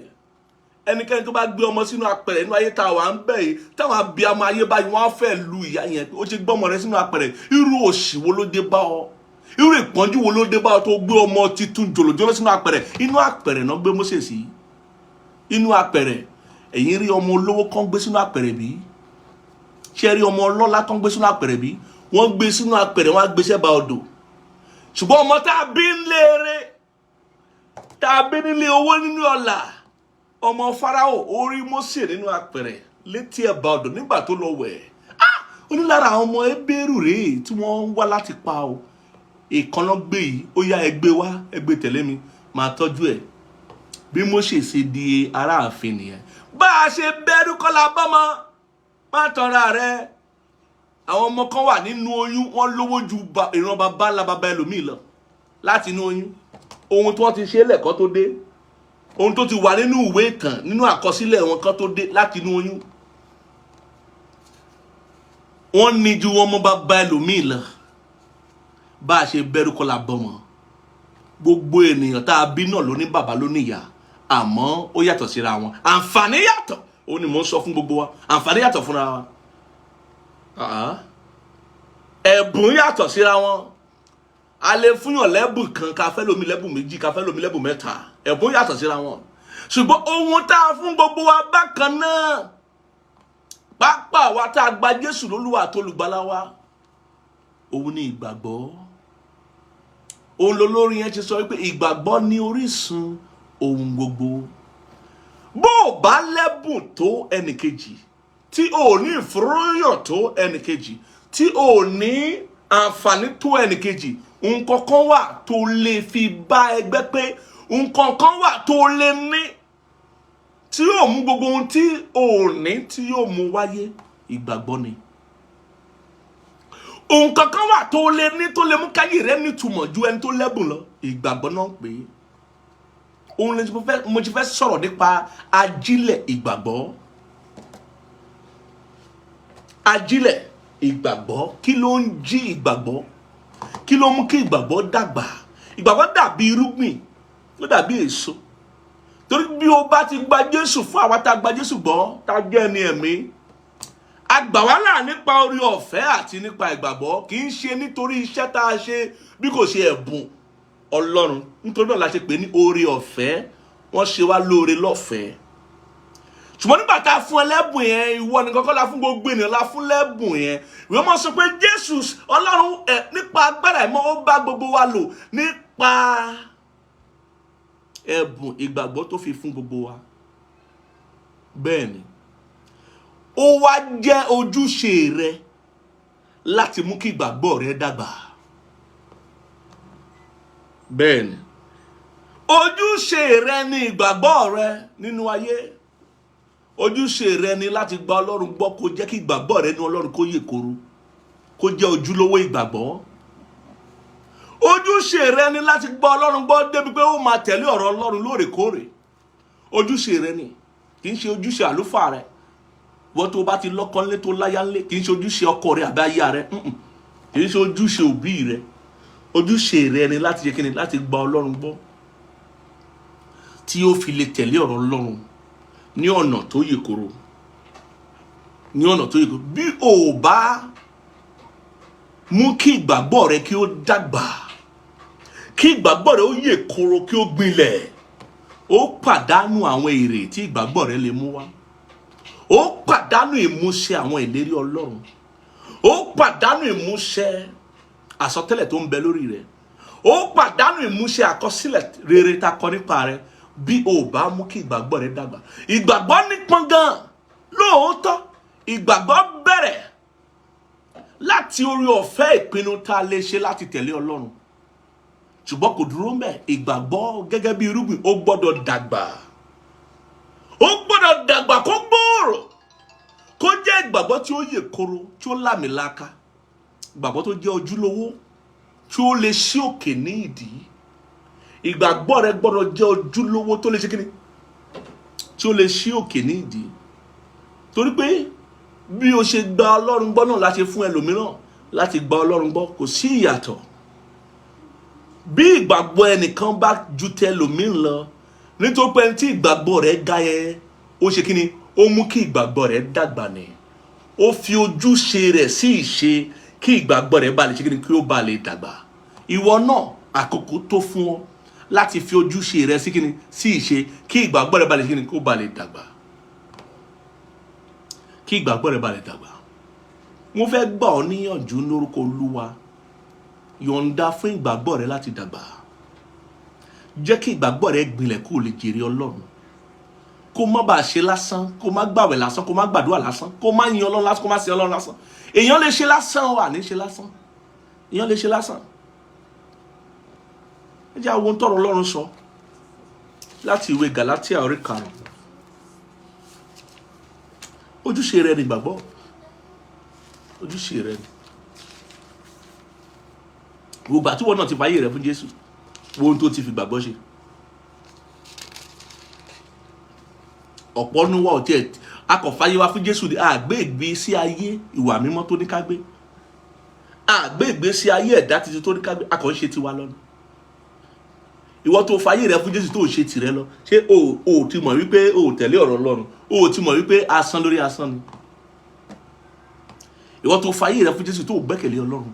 Ẹnikẹ́ni tó bá gbé ọmọ sínú apẹ̀rẹ̀ inú ayé tá a wà ń bẹ̀ yìí, táwọn abiyamọ ayé báyìí wọ́n á fẹ́ lu ìyá yẹn pé ó ṣe gbọ́mọ rẹ sínú apẹ̀rẹ̀. Irú òṣì wo ló dé bá ọ? Irú ìpọ́njú wo ló dé bá ọ tó gbé ọmọ titun jòlòjòlò sínú apẹ̀rẹ̀? Inú apẹ̀rẹ̀ náà gbé Mósè sí. Inú apẹ̀rẹ̀. Ẹ̀yin rí ọmọ olówó kan gbé sínú apẹ̀rẹ̀ bí? Ṣé rí ọmọ ọlọ́lá kan gbé sínú apẹ̀rẹ̀ bí? Wọ́n gbé sínú apẹ̀rẹ̀, wọ́n á gbé sẹ́bà odò. Ṣùgbọ́n ọmọ tá a bí nílé eré, tá a bí nílé owó nínú ọlà, ọmọ Fáráò ó rí Mósè nínú apẹ̀rẹ̀ létí ẹ̀bà odò nígbà tó lọ wẹ̀. Ó ní lára àwọn ọmọ Hébérù rèé tí wọ́n ń wá láti pa o. Ìkànnà gbé yìí, ó yá ẹgbẹ́ wá, ẹgbẹ́ tẹ̀lé mi, máa tọ́jú ẹ̀. Bí Mósè ṣe di aráàfin nìyẹn. Bá a ṣe bẹ̀rù kọ́lá bọ́mọ, má tọ́ra rẹ̀. Àwọn ọmọ kan wà nínú oyún, wọ́n lówó ju ìran bàbá ńlá bàbá ẹlòmíì lọ láti inú oyún. Ohun tí wọ́n ti ṣe lẹ́kọ́ tó dé, ohun tó ti wà nínú ìwé ìtàn, nínú àkọsílẹ̀ wọn kan tó dé láti inú oyún. Wọ́n ní ju ọmọ bàbá ẹlòmíì lọ. Bá a ṣe bẹ̀rù kọ́lá bọ́mọ. Gbogbo ènìyàn tá a bí náà ló ní bàbá ló ní ìyá, àmọ́ ó yàtọ̀ síra wọn. Àǹfààní yàtọ̀. Ó ní mò ń sọ fún gbogbo wa. Àǹfààní yàtọ̀ fúnra wa. Ẹ̀bùn yàtọ̀ síra wọn. A lè fúnyàn lẹ́bùn kan, ká fẹ́ lómi lẹ́bùn méjì, ká fẹ́ lómi lẹ́bùn mẹ́ta. Ẹ̀bùn yàtọ̀ síra wọn. Ṣùgbọ́n ohun tá a fún gbogbo wa bákan náà, pàápàá wa tá a gba Jésù lólúwa àti olùgbàlà wa, òun ni ìgbàgbọ́. Òun lolórin yẹn ti sọ wípé ìgbàgbọ́ ni orísun ohun gbogbo. Bó o bá lẹ́bùn tó ẹnìkejì, tí o ní ìfúróyàn tó ẹnìkejì, tí o ní àǹfààní tó ẹnìkejì, nǹkan kan wà tó lè fi bá ẹgbẹ́ pé, nǹkan kan wà tó lè ní tí yóò mú gbogbo ohun tí o ní tí yóò mú wáyé. Ìgbàgbọ́ ni. Nǹkan kan wà tó lè ní tó lè mú káyé rẹ nítumọ̀ ju ẹni tó lẹ́bùn lọ. Ìgbàgbọ́ náà pé òun lè mo ti fẹ́ sọ̀rọ̀ nípa ajílẹ̀ ìgbàgbọ́. Ajílẹ̀ ìgbàgbọ́. Kí ló ń jí ìgbàgbọ́? Kí ló mú kí ìgbàgbọ́ dàgbà? Ìgbàgbọ́ dàbí irúgbìn, ó dàbí èso. Torí bí o bá ti gba Jésù, fún àwa tá a gba Jésù gbọ́, tá a jẹ́ ẹni ẹ̀mí, a gbà wá là nípa orí ọ̀fẹ́ àti nípa ìgbàgbọ́. Kì í ṣe nítorí iṣẹ́ tá a ṣe, bí kò ṣe ẹ̀bùn Ọlọ́run. Nítorí náà la ṣe pè ní orí ọ̀fẹ́. Wọ́n ṣe wá lóore lọ́fẹ̀ẹ́. Ṣùgbọ́n nígbà tá a fún ẹ lẹ́bùn yẹn, ìwọ nìkan kọ́ la fún gbogbo ènìyàn la fún lẹ́bùn yẹn. Ìwé mọ́ sọ pé Jésù Ọlọ́run nípa agbára ẹ̀mọ́ ó bá gbogbo wa lò nípa ẹ̀bùn ìgbàgbọ́ tó fi fún gbogbo wa. Bẹ́ẹ̀ ni, ó wá jẹ́ ojúṣe rẹ láti mú kí ìgbàgbọ́ rẹ dàgbà. Bẹ́ẹ̀ ni, ojúṣe rẹ ni ìgbàgbọ́ rẹ nínú ayé. Ojúṣe rẹ ni láti gba Ọlọ́run gbọ́, kó jẹ́ kí ìgbàgbọ́ rẹ ní Ọlọ́run kó yè koro, kó jẹ́ ojúlówó ìgbàgbọ́. Ojúṣe rẹ ni láti gba Ọlọ́run gbọ́ débi pé ó máa tẹ̀lé ọ̀rọ̀ Ọlọ́run lóòrèkóòrè. Ojúṣe rẹ ni, kì í ṣe ojúṣe àlùfáà rẹ. Wọ́n tó bá ti lọ́kọ ńlé tó láya ńlé, kì í ṣe ojúṣe ọkọ rẹ àbí aya rẹ. Kì í ṣe ojúṣe òbí rẹ. Ojúṣe rẹ ni láti ṣe kíni, láti gba Ọlọ́run gbọ́, tí ó fi lè tẹ̀lé ọ̀rọ̀ Ọlọ́run ní ọ̀nà tó yè koro. Ní ọ̀nà tó yè koro. Bí o bá mú kí ìgbàgbọ́ rẹ kí ó dàgbà, kí ìgbàgbọ́ rẹ ó yè koro, kí ó gbilẹ̀, ó pàdánù àwọn èrè tí ìgbàgbọ́ rẹ lè mú wá. Ó pàdánù ìmúṣẹ àwọn ìlérí Ọlọ́run. Ó pàdánù ìmúṣẹ àsọtẹ́lẹ̀ tó ń bẹ lórí rẹ. Ó pàdánù ìmúṣẹ àkọsílẹ̀ rere tá kọ nípa rẹ bí o bá mú kí ìgbàgbọ́ rẹ dàgbà. Ìgbàgbọ́ nípọn gan. Lóòótọ́, ìgbàgbọ́ bẹ̀rẹ̀ láti orí ọ̀fẹ́ ìpinnu tá a lè ṣe láti tẹ̀lé Ọlọ́run. Ṣùgbọ́n kò dúró ńbẹ̀. Ìgbàgbọ́ gẹ́gẹ́ bí irúgbìn ó gbọ́dọ̀ dàgbà. Ó gbọ́dọ̀ dàgbà kó gbòòrò, kó jẹ́ ìgbàgbọ́ tí ó yè koro, tí ó lámìlaka. Ìgbàgbọ́ tó jẹ́ ojúlówó, tí ó lè ṣí òkè ní ìdí. Ìgbàgbọ́ rẹ gbọ́dọ̀ jẹ́ ojúlówó tó lè ṣe kíni, tí ó lè ṣí òkè ní ìdí. Torí pé bí o ṣe gba Ọlọ́run gbọ́ náà láti fún ẹlòmíràn láti gba Ọlọ́run gbọ́, kò sí ìyàtọ̀. Bí ìgbàgbọ́ ẹnìkan bá ju tẹlòmíràn lọ, nítorí pé ẹni tí ìgbàgbọ́ rẹ̀ ga yẹn, ó ṣe kí ni? Ó mú kí ìgbàgbọ́ rẹ̀ dàgbà ni. Ó fi ojúṣe rẹ̀ sí ìṣe kí ìgbàgbọ́ rẹ̀ bá lè ṣe kí ni? Kí ó bá lè dàgbà. Ìwọ náà àkókò tó fún ọ láti fi ojúṣe rẹ̀ sí kí ni? Sí ìṣe kí ìgbàgbọ́ rẹ̀ bá lè ṣe kí ni? Kó bá lè dàgbà. Kí ìgbàgbọ́ rẹ̀ bá lè dàgbà. Mo fẹ́ gbà ọ́ níyànjú lórúkọ Olúwa. Yọ̀ǹda fún ìgbàgbọ́ rẹ̀ láti dàgbà. Jẹ́ kí ìgbàgbọ́ rẹ̀ gbilẹ̀ kó lè jèrè Ọlọ́run. Kó má bàa ṣe lásán, kó má gbàwẹ̀ lásán, kó má gbàdúrà lásán, kó má yin Ọlọ́run lásán, kó má sin Ọlọ́run lásán. Èèyàn lè ṣe lásán o, àní ṣe lásán. Èèyàn lè ṣe lásán. Ẹ jẹ́ àwọn tọrọ Ọlọ́run sọ láti ìwé Galatia orí 5. Ojúṣe rẹ ni ìgbàgbọ́. Ojúṣe rẹ ni. Gbogbo àti wọn náà ti fàyè rẹ fún Jésù. Wo ohun tó ti fi gbàgbọ́ ṣe. Ọ̀pọ̀ nu wa ò tiẹ̀ akọ̀fàyè wa fún Jésù ni àgbé ìgbésí ayé ìwà mímọ́ tó ní ká gbé. Àgbé ìgbésí ayé ẹ̀dá títí tó ní ká gbé. Akọ̀ ń ṣe tiwa lọ́nà. Ìwọ tó fàyè rẹ fún Jésù tó ṣe tìrẹ lọ. Ṣé o ti mọ̀ wípé o tẹ̀lé ọ̀rọ̀ Ọlọ́run? O ti mọ̀ wípé asán lórí asán ni. Ìwọ tó fàyè rẹ fún Jésù tó gbẹ́kẹ̀lé Ọlọ́run.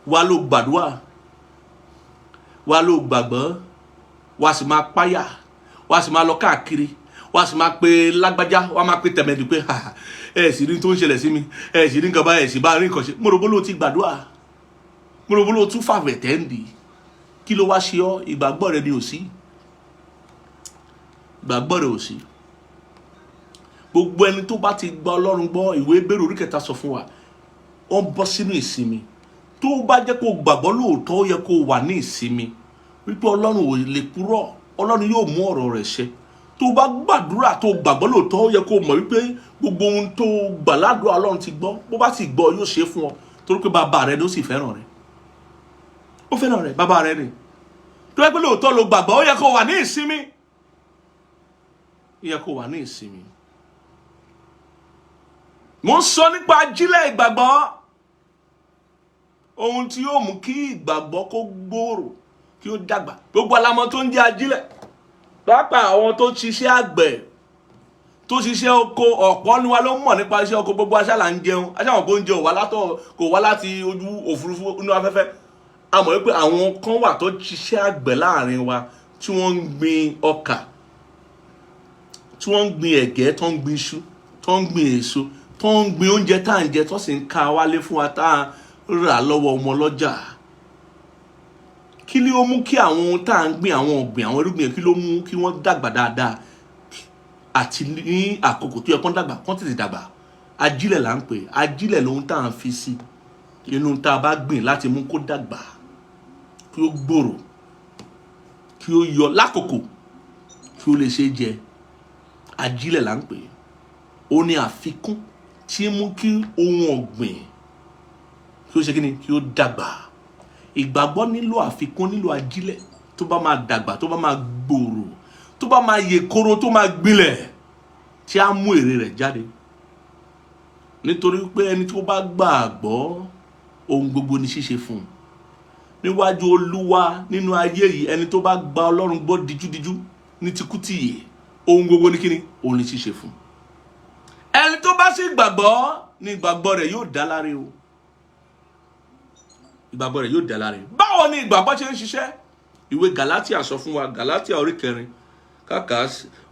Wá ló gbàdúrà. Wá ló gbàgbọ́. Wá sì máa páyà. Wá sì máa lọ káàkiri. Wá sì máa pe lágbájá. Wá máa pe tẹ̀mẹ̀dù pé ẹ sì rí tó ń ṣẹlẹ̀ sí mi. Ẹ sì rí nǹkan bá ẹ sì bá rí nǹkan ṣe. Mo rò bó ló ti gbàdúrà. Mo rò bó ló tún fàwẹ̀ tẹ́ǹdì. Kí ló wá ṣe ọ́? Ìgbàgbọ́ rẹ ni ò sí. Ìgbàgbọ́ rẹ ò sí. Gbogbo ẹni tó bá ti gba Ọlọ́run gbọ́, ìwé Hébérù orí 7 sọ fún wa, ó ń bọ́ sínú ìsinmi. Tó bá jẹ́ kó gbàgbọ́ lóòótọ́, ó yẹ kó wà ní ìsinmi. Wípé Ọlọ́run ò lè purọ́, Ọlọ́run yóò mú ọ̀rọ̀ rẹ̀ ṣẹ. Tó bá gbàdúrà tó gbàgbọ́ lóòótọ́, ó yẹ kó mọ̀ wípé gbogbo ohun tó gbà ládùúrà Ọlọ́run ti gbọ́. Bó bá ti gbọ́, yóò ṣe fún ọ. Torí pé bàbá rẹ ló sì fẹ́ràn rẹ. Ó fẹ́ràn rẹ, bàbá rẹ ni. Tó yẹ pé lóòótọ́ ló gbàgbọ́, ó yẹ kó wà ní ìsinmi. Ó yẹ kó wà ní ìsinmi. Mo ń sọ nípa ajílẹ̀ ìgbàgbọ́. Ohun tí yóò mú kí ìgbàgbọ́ kó gbòòrò, kí ó dàgbà. Gbogbo alamọ tó ń jẹ́ ajílẹ̀. Pàápàá àwọn tó ṣiṣẹ́ àgbẹ̀, tó ṣiṣẹ́ oko, ọ̀pọ̀ ni wa ló mọ̀ nípa iṣẹ́ oko. Gbogbo aṣá là ń jẹun. Aṣá wọn kò ń jẹun kò wá láti ojú òfurufú inú afẹ́fẹ́. A mọ̀ wípé àwọn kan wà tó ṣiṣẹ́ àgbẹ̀ láàrin wa tí wọ́n ń gbin ọkà, tí wọ́n ń gbin ẹ̀gẹ́, tó ń gbin iṣu, tó ń gbin èso, tó ń gbin oúnjẹ tá à ń jẹ, tó sì ń ka wálé fún wa tá à ń rà lọ́wọ́ ọmọ ọlọ́jà. Kí ló mú kí àwọn ohun tá à ń gbìn, àwọn ọ̀gbìn, àwọn irúgbìn, kí ló mú kí wọ́n dàgbà dáadáa àti ní àkókò tó yẹ kó dàgbà, kó tètè dàgbà? Ajílẹ̀ là ń pè. Ajílẹ̀ lóhun tá à ń fi sí inú tá a bá gbìn láti mú kó dàgbà, kí ó gbòòrò, kí ó yọ lákòókò, kí ó lè ṣe jẹ. Ajílẹ̀ là ń pè. Ó ní àfikún tí mú kí ohun ọ̀gbìn kí ó ṣe kíni? Kí ó dàgbà. Ìgbàgbọ́ nílò àfikún, nílò ajílẹ̀ tó bá máa dàgbà, tó bá máa gbòòrò, tó bá máa yè koro, tó máa gbilẹ̀, tí á mú èrè rẹ̀ jáde. Nítorí pé ẹni tí ó bá gbàgbọ́, ohun gbogbo ni ṣíṣe fún un. Níwájú Olúwa nínú ayé yìí, ẹni tó bá gba Ọlọ́run gbọ́ díjúdíjú ní tikútìyè, ohun gbogbo ní kíni? Òun ni ṣíṣe fún un. Ẹni tó bá sì gbàgbọ́, ní ìgbàgbọ́ rẹ̀ yóò dá láre o. Ìgbàgbọ́ rẹ̀ yóò dá láre. Báwo ni ìgbàgbọ́ ṣe ń ṣiṣẹ́? Ìwé Galatia sọ fún wa, Galatia orí 4, kàkà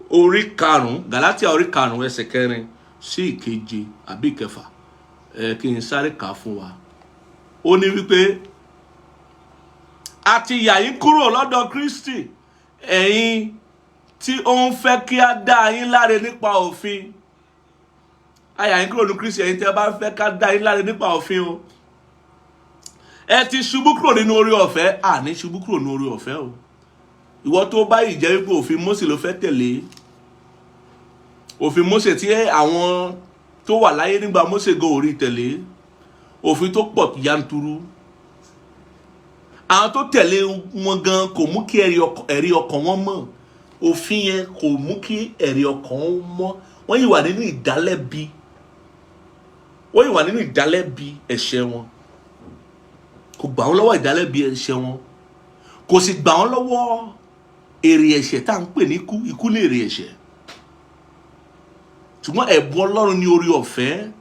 orí 5, Galatia orí 5 ẹsẹ̀ 4 sí 7 àbí 9. Kí n sáré kà fún wa. Ó ní wípé a ti yà yín kúrò lọ́dọ̀ Kristi, ẹ̀yin tí ó ń fẹ́ kí a dá yín láre nípa òfin. A yà yín kúrò ní Kristi, ẹ̀yin tí a bá fẹ́ ká dá yín láre nípa òfin o. Ẹ ti ṣubú kúrò nínú oore ọ̀fẹ́. Àní ṣubú kúrò nínú oore ọ̀fẹ́ o. Ìwọ tó bá yìí jẹ́ wípé òfin Mósè ló fẹ́ tẹ̀lé. Òfin Mósè tí àwọn tó wà láyé nígbà Mósè go orí tẹ̀lé. Òfin tó pọ̀ yanturu. Àwọn tó tẹ̀lé wọn gan kò mú kí ẹ̀rí ọkàn wọn mọ̀. òfin yẹn kò mú kí ẹ̀rí ọkàn mọ́. Wọ́n yìí wà nínú ìdálẹ́bi. Wọ́n yìí wà nínú ìdálẹ́bi ẹ̀ṣẹ̀ wọn. Kò gbà wọ́n lọ́wọ́ ìdálẹ́bi ẹ̀ṣẹ̀ wọn. Kò sì gbà wọ́n lọ́wọ́ èrè ẹ̀ṣẹ̀ tá à ń pè ní ikú. Ikú ní èrè ẹ̀ṣẹ̀. Ṣùgbọ́n ẹ̀bùn Ọlọ́run ní orí ọ̀fẹ́.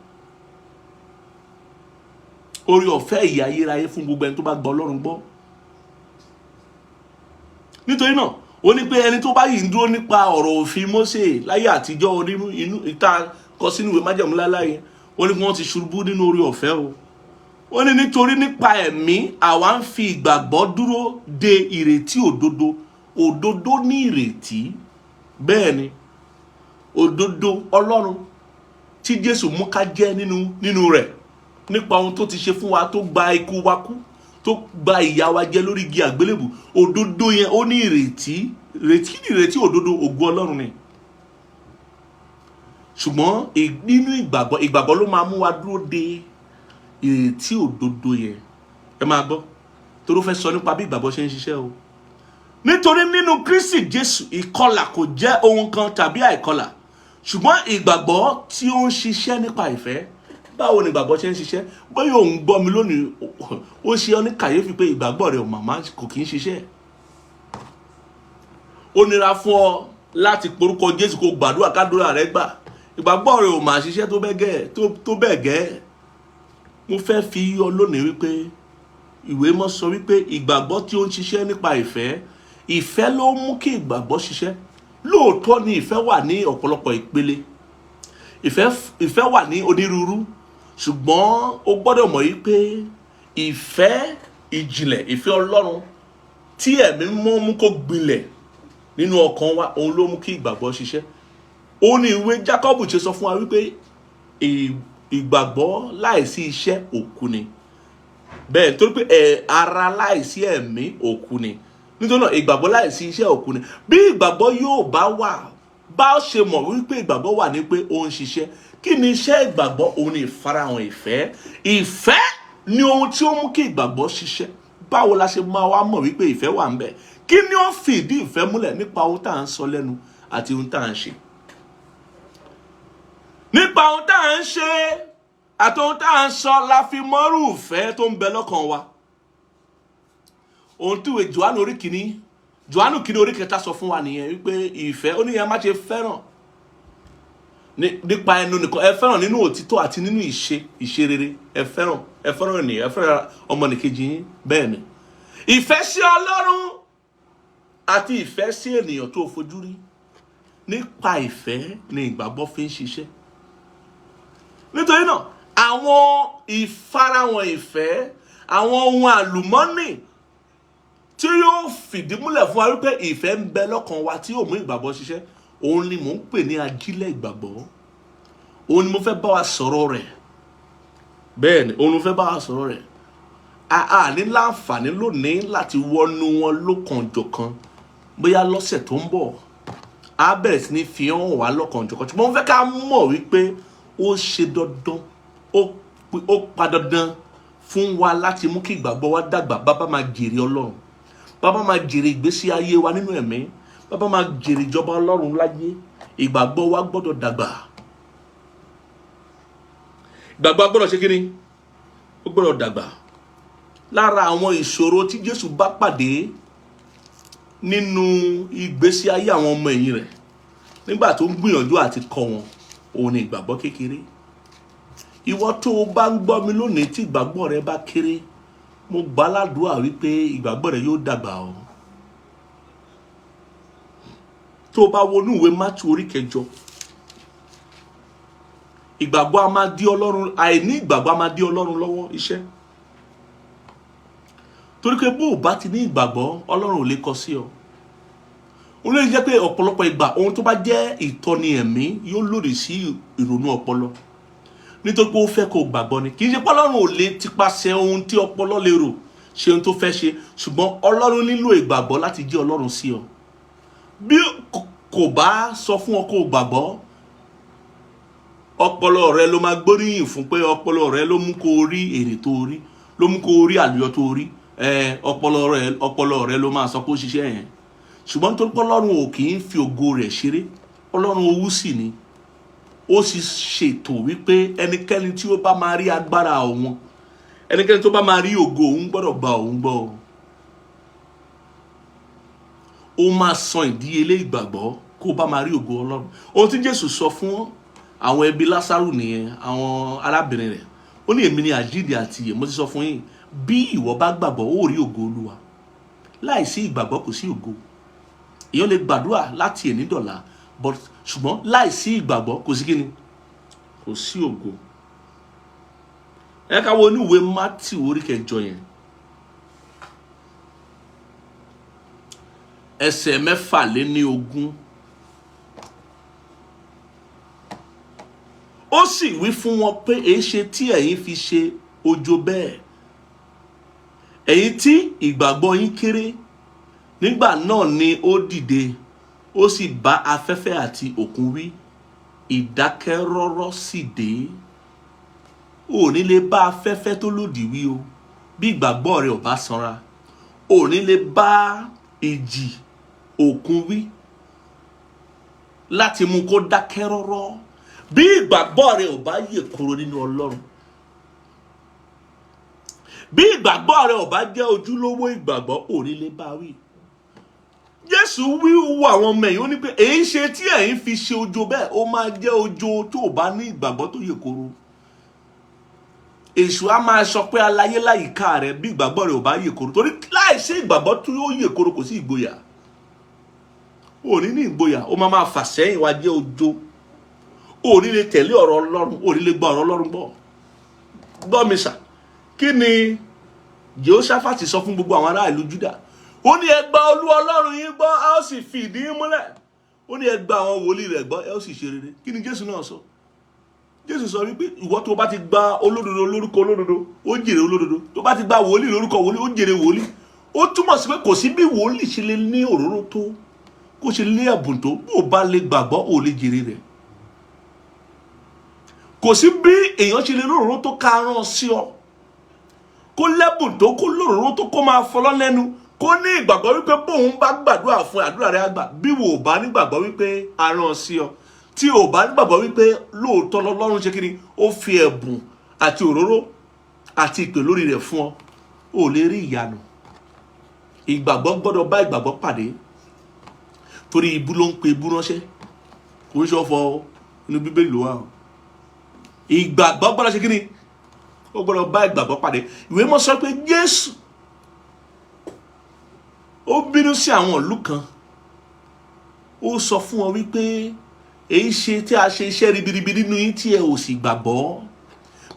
Orí ọ̀fẹ́ ìyè ayérayé fún gbogbo ẹni tó bá gba Ọlọ́run gbọ́. Nítorí náà, ó ní pé ẹni tó bá yìí ń dúró nípa ọ̀rọ̀ òfin Mósè láyé àtijọ́ onínú inú ìta kọ sínú ìwé májẹ̀mú láláyé, ó ní pé wọ́n ti ṣubú nínú orí ọ̀fẹ́ o. Ó ní nítorí nípa ẹ̀mí àwa ń fi ìgbàgbọ́ dúró de ìrètí òdodo. Òdodo ní ìrètí. Bẹ́ẹ̀ ni, òdodo Ọlọ́run tí Jésù mú ká jẹ́ nínú rẹ̀ nípa ohun tó ti ṣe fún wa, tó gba ikú wa kú, tó gba ìyà wa jẹ lórí igi àgbélébù. Òdodo yẹn ó ní ìrètí. Ìrètí ní ìrètí òdodo, ògo Ọlọ́run ni. Ṣùgbọ́n nínú ìgbàgbọ́ ló máa mú wa dúró de ìrètí òdodo yẹn. Ẹ máa gbọ́, torí ó fẹ́ sọ nípa bí ìgbàgbọ́ ṣe ń ṣiṣẹ́ o. Nítorí nínú Kristi Jésù ìkọlà kò jẹ́ ohun kan tàbí àìkọlà, ṣùgbọ́n ìgbàgbọ́ tí ó ń ṣiṣẹ́ nípa ìfẹ́. Báwo ni ìgbàgbọ́ ṣe ń ṣiṣẹ́? Bóyá ò ń gbọ́ mi lónìí, ó ṣe ọ́ ní kàyéfì pé ìgbàgbọ́ rẹ̀ màmá kò kì í ṣiṣẹ́. Ó nira fún ọ láti porúkọ Jésù kó gbàdúrà kádúrà rẹ gbà. Ìgbàgbọ́ rẹ̀ ò máa ṣiṣẹ́ tó bẹ́ẹ̀ gẹ́. Mo fẹ́ fi yọ lónìí wípé ìwé mọ́ sọ wípé ìgbàgbọ́ tí ó ń ṣiṣẹ́ nípa ìfẹ́ ló mú kí ìgbàgbọ́ ṣiṣẹ́. Lóòótọ́ ni ìfẹ́ wà ní ọ̀pọ̀lọpọ̀ ìpele. Ìfẹ́ wà ní onírúurú. Ṣùgbọ́n o gbọ́dọ̀ mọ̀ yí pé ìfẹ́ ìjìnlẹ̀, ìfẹ́ Ọlọ́run tí ẹ̀mí mọ́ mú kó gbilẹ̀ nínú ọkàn wa, òun ló mú kí ìgbàgbọ́ ṣiṣẹ́. Ó ní ìwé Jákọ́bù ṣe sọ fún wa wípé ìgbàgbọ́ láìsí iṣẹ́ òkú ni. Bẹ́ẹ̀ nítorí pé ara láìsí ẹ̀mí òkú ni. Nítorí náà ìgbàgbọ́ láìsí iṣẹ́ òkú ni. Bí ìgbàgbọ́ yóò bá wà, bá ṣe mọ̀ wípé ìgbàgbọ́ wà ní pé ó ń ṣiṣẹ́. Kí ni iṣẹ́ ìgbàgbọ́? Òun ni ìfarahàn ìfẹ́. Ìfẹ́ ni ohun tí ó mú kí ìgbàgbọ́ ṣiṣẹ́. Báwo la ṣe máa wá mọ̀ wípé ìfẹ́ wà ń bẹ̀? Kí ni ó fìdí ìfẹ́ múlẹ̀? Nípa ohun tá à ń sọ lẹ́nu àti ohun tá à ń ṣe. Nípa ohun tá à ń ṣe àti ohun tá à ń sọ la fi mọ́rú ìfẹ́ tó ń bẹ lọ́kàn wa. Ohun tí ìwé Jòhánù kìíní orí 3 sọ fún wa nìyẹn wípé ìfẹ́, ó ní ẹ má ṣe fẹ́ràn nípa ẹnu nìkan, ẹ fẹ́ràn nínú òtítọ́ àti nínú ìṣe rere. Ẹ fẹ́ràn ènìyàn, ẹ fẹ́ràn ọmọnìkejì yín. Bẹ́ẹ̀ ni, ìfẹ́ sí Ọlọ́run àti ìfẹ́ sí ènìyàn tó fojú rí. Nípa ìfẹ́ ni ìgbàgbọ́ fi ń ṣiṣẹ́. Nítorí náà, àwọn ìfarahàn ìfẹ́, àwọn ohun àlùmọ́nì tí yóò fìdí múlẹ̀ fún wa wípé ìfẹ́ ń bẹ lọ́kàn wa tí yóò mú ìgbàgbọ́ ṣiṣẹ́, òun ni mò ń pè ní ajílẹ̀ ìgbàgbọ́. Òun ni mo fẹ́ bá wa sọ̀rọ̀ rẹ̀. Bẹ́ẹ̀ ni, òun ni mo fẹ́ bá wa sọ̀rọ̀ rẹ̀. A ní láǹfààní lónìí láti wọnú wọn lọ́kànjọ̀kan. Bóyá lọ́sẹ̀ tó ń bọ̀ á bẹ̀rẹ̀ sí ní fi hàn wá lọ́kànjọ̀kan. Ṣùgbọ́n mo fẹ́ ká mọ̀ wípé ó ṣe dandan, ó pa dandan fún wa láti mú kí ìgbàgbọ́ wa dàgbà. Bàbá máa jèrè Ọlọ́run. Bàbá máa jèrè ìgbésí ayé wa nínú ẹ̀mí. Bàbá máa jèrè ìjọba Ọlọ́run láyé. Ìgbàgbọ́ wa gbọ́dọ̀ dàgbà. Ìgbàgbọ́ gbọ́dọ̀ ṣe kíni? Ó gbọ́dọ̀ dàgbà. Lára àwọn ìṣòro tí Jésù bá pàdé nínú ìgbésí ayé àwọn ọmọ ẹ̀yìn rẹ̀ nígbà tó ń gbìyànjú àti kọ́ wọn, òun ni ìgbàgbọ́ kékeré. Ìwọ tó o bá ń gbọ́ mi lónìí tí ìgbàgbọ́ rẹ bá kéré, mo gbà ládùúrà wípé ìgbàgbọ́ rẹ yóò dàgbà o. Tó o bá wọnú ìwé Mátíù orí 8, ìgbàgbọ́ a máa dí Ọlọ́run, àìní ìgbàgbọ́ a máa dí Ọlọ́run lọ́wọ́ iṣẹ́. Torí pé bó o bá ti ní ìgbàgbọ́, Ọlọ́run ò lè kọ sí ọ. Ó lè jẹ́ pé ọ̀pọ̀lọpọ̀ ìgbà ohun tó bá jẹ́ ìtọ́ni ẹ̀mí yóò lòdì sí ìrònú ọpọlọ. Nítorí pé ó fẹ́ kó gbàgbọ́ ni. Kì í ṣe pé Ọlọ́run ò lè tipasẹ̀ ohun tí ọpọlọ lè rò ṣe ohun tó fẹ́ ṣe, ṣùgbọ́n Ọlọ́run nílò ìgbàgbọ́ láti jẹ́ Ọlọ́run sí ọ. Bí kò bá sọ fún ọ kó gbàgbọ́, ọpọlọ rẹ ló máa gbóríyìn fún pé ọpọlọ rẹ ló mú kó rí èrè tó rí, ló mú kó rí àlùyọ tó rí. Ọpọlọ rẹ ló máa sọ pé ó ṣiṣẹ́ yẹn. ṣùgbọ́n nítorí pé Ọlọ́run ò kì í fi ògo rẹ̀ ṣeré, Ọlọ́run owú sì ni, ó sì ṣètò wípé ẹnikẹ́ni tí ó bá máa rí agbára òun, ẹnikẹ́ni tó bá máa rí ògo òun gbọ́dọ̀ gba òun gbọ́. Ó máa san ìdíyelé ìgbàgbọ́ kó bá máa rí ògo Ọlọ́run. Ohun tí Jésù sọ fún àwọn ẹbí Lásárù nìyẹn, àwọn arábìnrin rẹ̀. Ó ní èmi ni àjíǹde àti ìyè. Mo ti sọ fún yín, bí ìwọ bá gbàgbọ́ ó rí ògo Olúwa. Láìsí ìgbàgbọ́ kò sí ògo. Èèyàn lè gbàdúrà láti èní dọ̀la, but ṣùgbọ́n láìsí ìgbàgbọ́ kò sí kíni, kò sí ògo. Ẹ ká wo ní ìwé Mátíù orí 8 yẹn, ẹsẹ̀ 4:20. Ó sì wí fún wọn pé èéṣe tí ẹ̀yin fi ṣe ojo bẹ́ẹ̀, ẹ̀yin tí ìgbàgbọ́ yín kéré. Nígbà náà ni ó dìde, ó sì bá afẹ́fẹ́ àti òkun wí, ìdákẹ́rọ́rọ́ sì dé. Ò ní lè bá afẹ́fẹ́ tó lòdì wí o, bí ìgbàgbọ́ rẹ ò bá sanra. Ò ní lè bá ìjì òkun wí láti mú kó dákẹ́ rọ́rọ́, bí ìgbàgbọ́ rẹ ò bá yè kúrò nínú Ọlọ́run. Bí ìgbàgbọ́ rẹ ò bá jẹ́ ojúlówó ìgbàgbọ́, ò ní lè bá wí. Jésù wí wo àwọn ọmọ ẹ̀yìn, ó ní pé èyí ṣe tí ẹ̀yin fi ṣe ojo bẹ́ẹ̀, ó máa jẹ́ ojo tó bá ní ìgbàgbọ́ tó yè kúrò. Èṣù á máa sọ pé aláyé láyìíká rẹ bí ìgbàgbọ́ rẹ ò bá yè kúrò, torí láìsí ìgbàgbọ́ tó yè kúrò kò sí ìgboyà. Ò ní ní ìgboyà, ó máa fà sẹ́yìn, wá jẹ́ ojo. Ò ní lè tẹ̀lé ọ̀rọ̀ Ọlọ́run, ò ní lè gba ọ̀rọ̀ Ọlọ́run gbọ́. Gbọ́ mi sà, kí ni Jèhóṣáfátì sọ fún gbogbo àwọn ará ìlú Júdà? Ó ní ẹ gba Olúwa Ọlọ́run yín gbọ́, a ó sì fi ìdí yín múlẹ̀. Ó ní ẹ gba àwọn wòlíì rẹ̀ gbọ́, ẹ ó sì ṣe rere. Kí ni Jésù náà sọ? Jésù sọ wípé ìwọ tó bá ti gba olódodo lórúkọ olódodo, ó jèrè olódodo. Tó bá ti gba wòlíì lórúkọ wòlíì, ó jèrè wòlíì. Ó túmọ̀ sí pé kò sí bí wòlíì ṣe lè ní òróró tó, kó ṣe lé ẹ̀bùn tó, bó bá lè gbàgbọ́ ò lè jèrè rẹ̀. Kò sí bí èèyàn ṣe lè lóróró tó ká rán sí ọ, kó lẹ́bùn tó, kó lóróró tó, kó máa fọlọ́ lẹ́nu, kó ní ìgbàgbọ́ wípé bóun bá gbàdúrà fún àdúrà rẹ̀ àgbà. Bí wò bá nígbàgbọ́ wípé a rán sí ọ, tí ò bá nígbàgbọ́ wípé lóòótọ́ l'Ọlọ́run ṣe kíni, ó fi ẹ̀bùn àti òróró àti ìpè lórí rẹ̀ fún ọ, ò lè rí ìyanu. Ìgbàgbọ́ gbọ́dọ̀ bá ìgbàgbọ́ pàdé, torí ibú ló ń pe ibú ránṣẹ́, kò ń ṣọ̀fọ̀ inú Bíbélì ló wà. Ìgbàgbọ́ gbọ́dọ̀ ṣe kíni, ó gbọ́dọ̀ bá ìgbàgbọ́ pàdé. Ìwé mọ́ sọ pé Jésù ó bínú sí àwọn ìlú kan, ó sọ fún wọn wípé èyí ṣe tí a ṣe iṣẹ́ ribiribi nínú yín tí ẹ ò sì gbàgbọ́.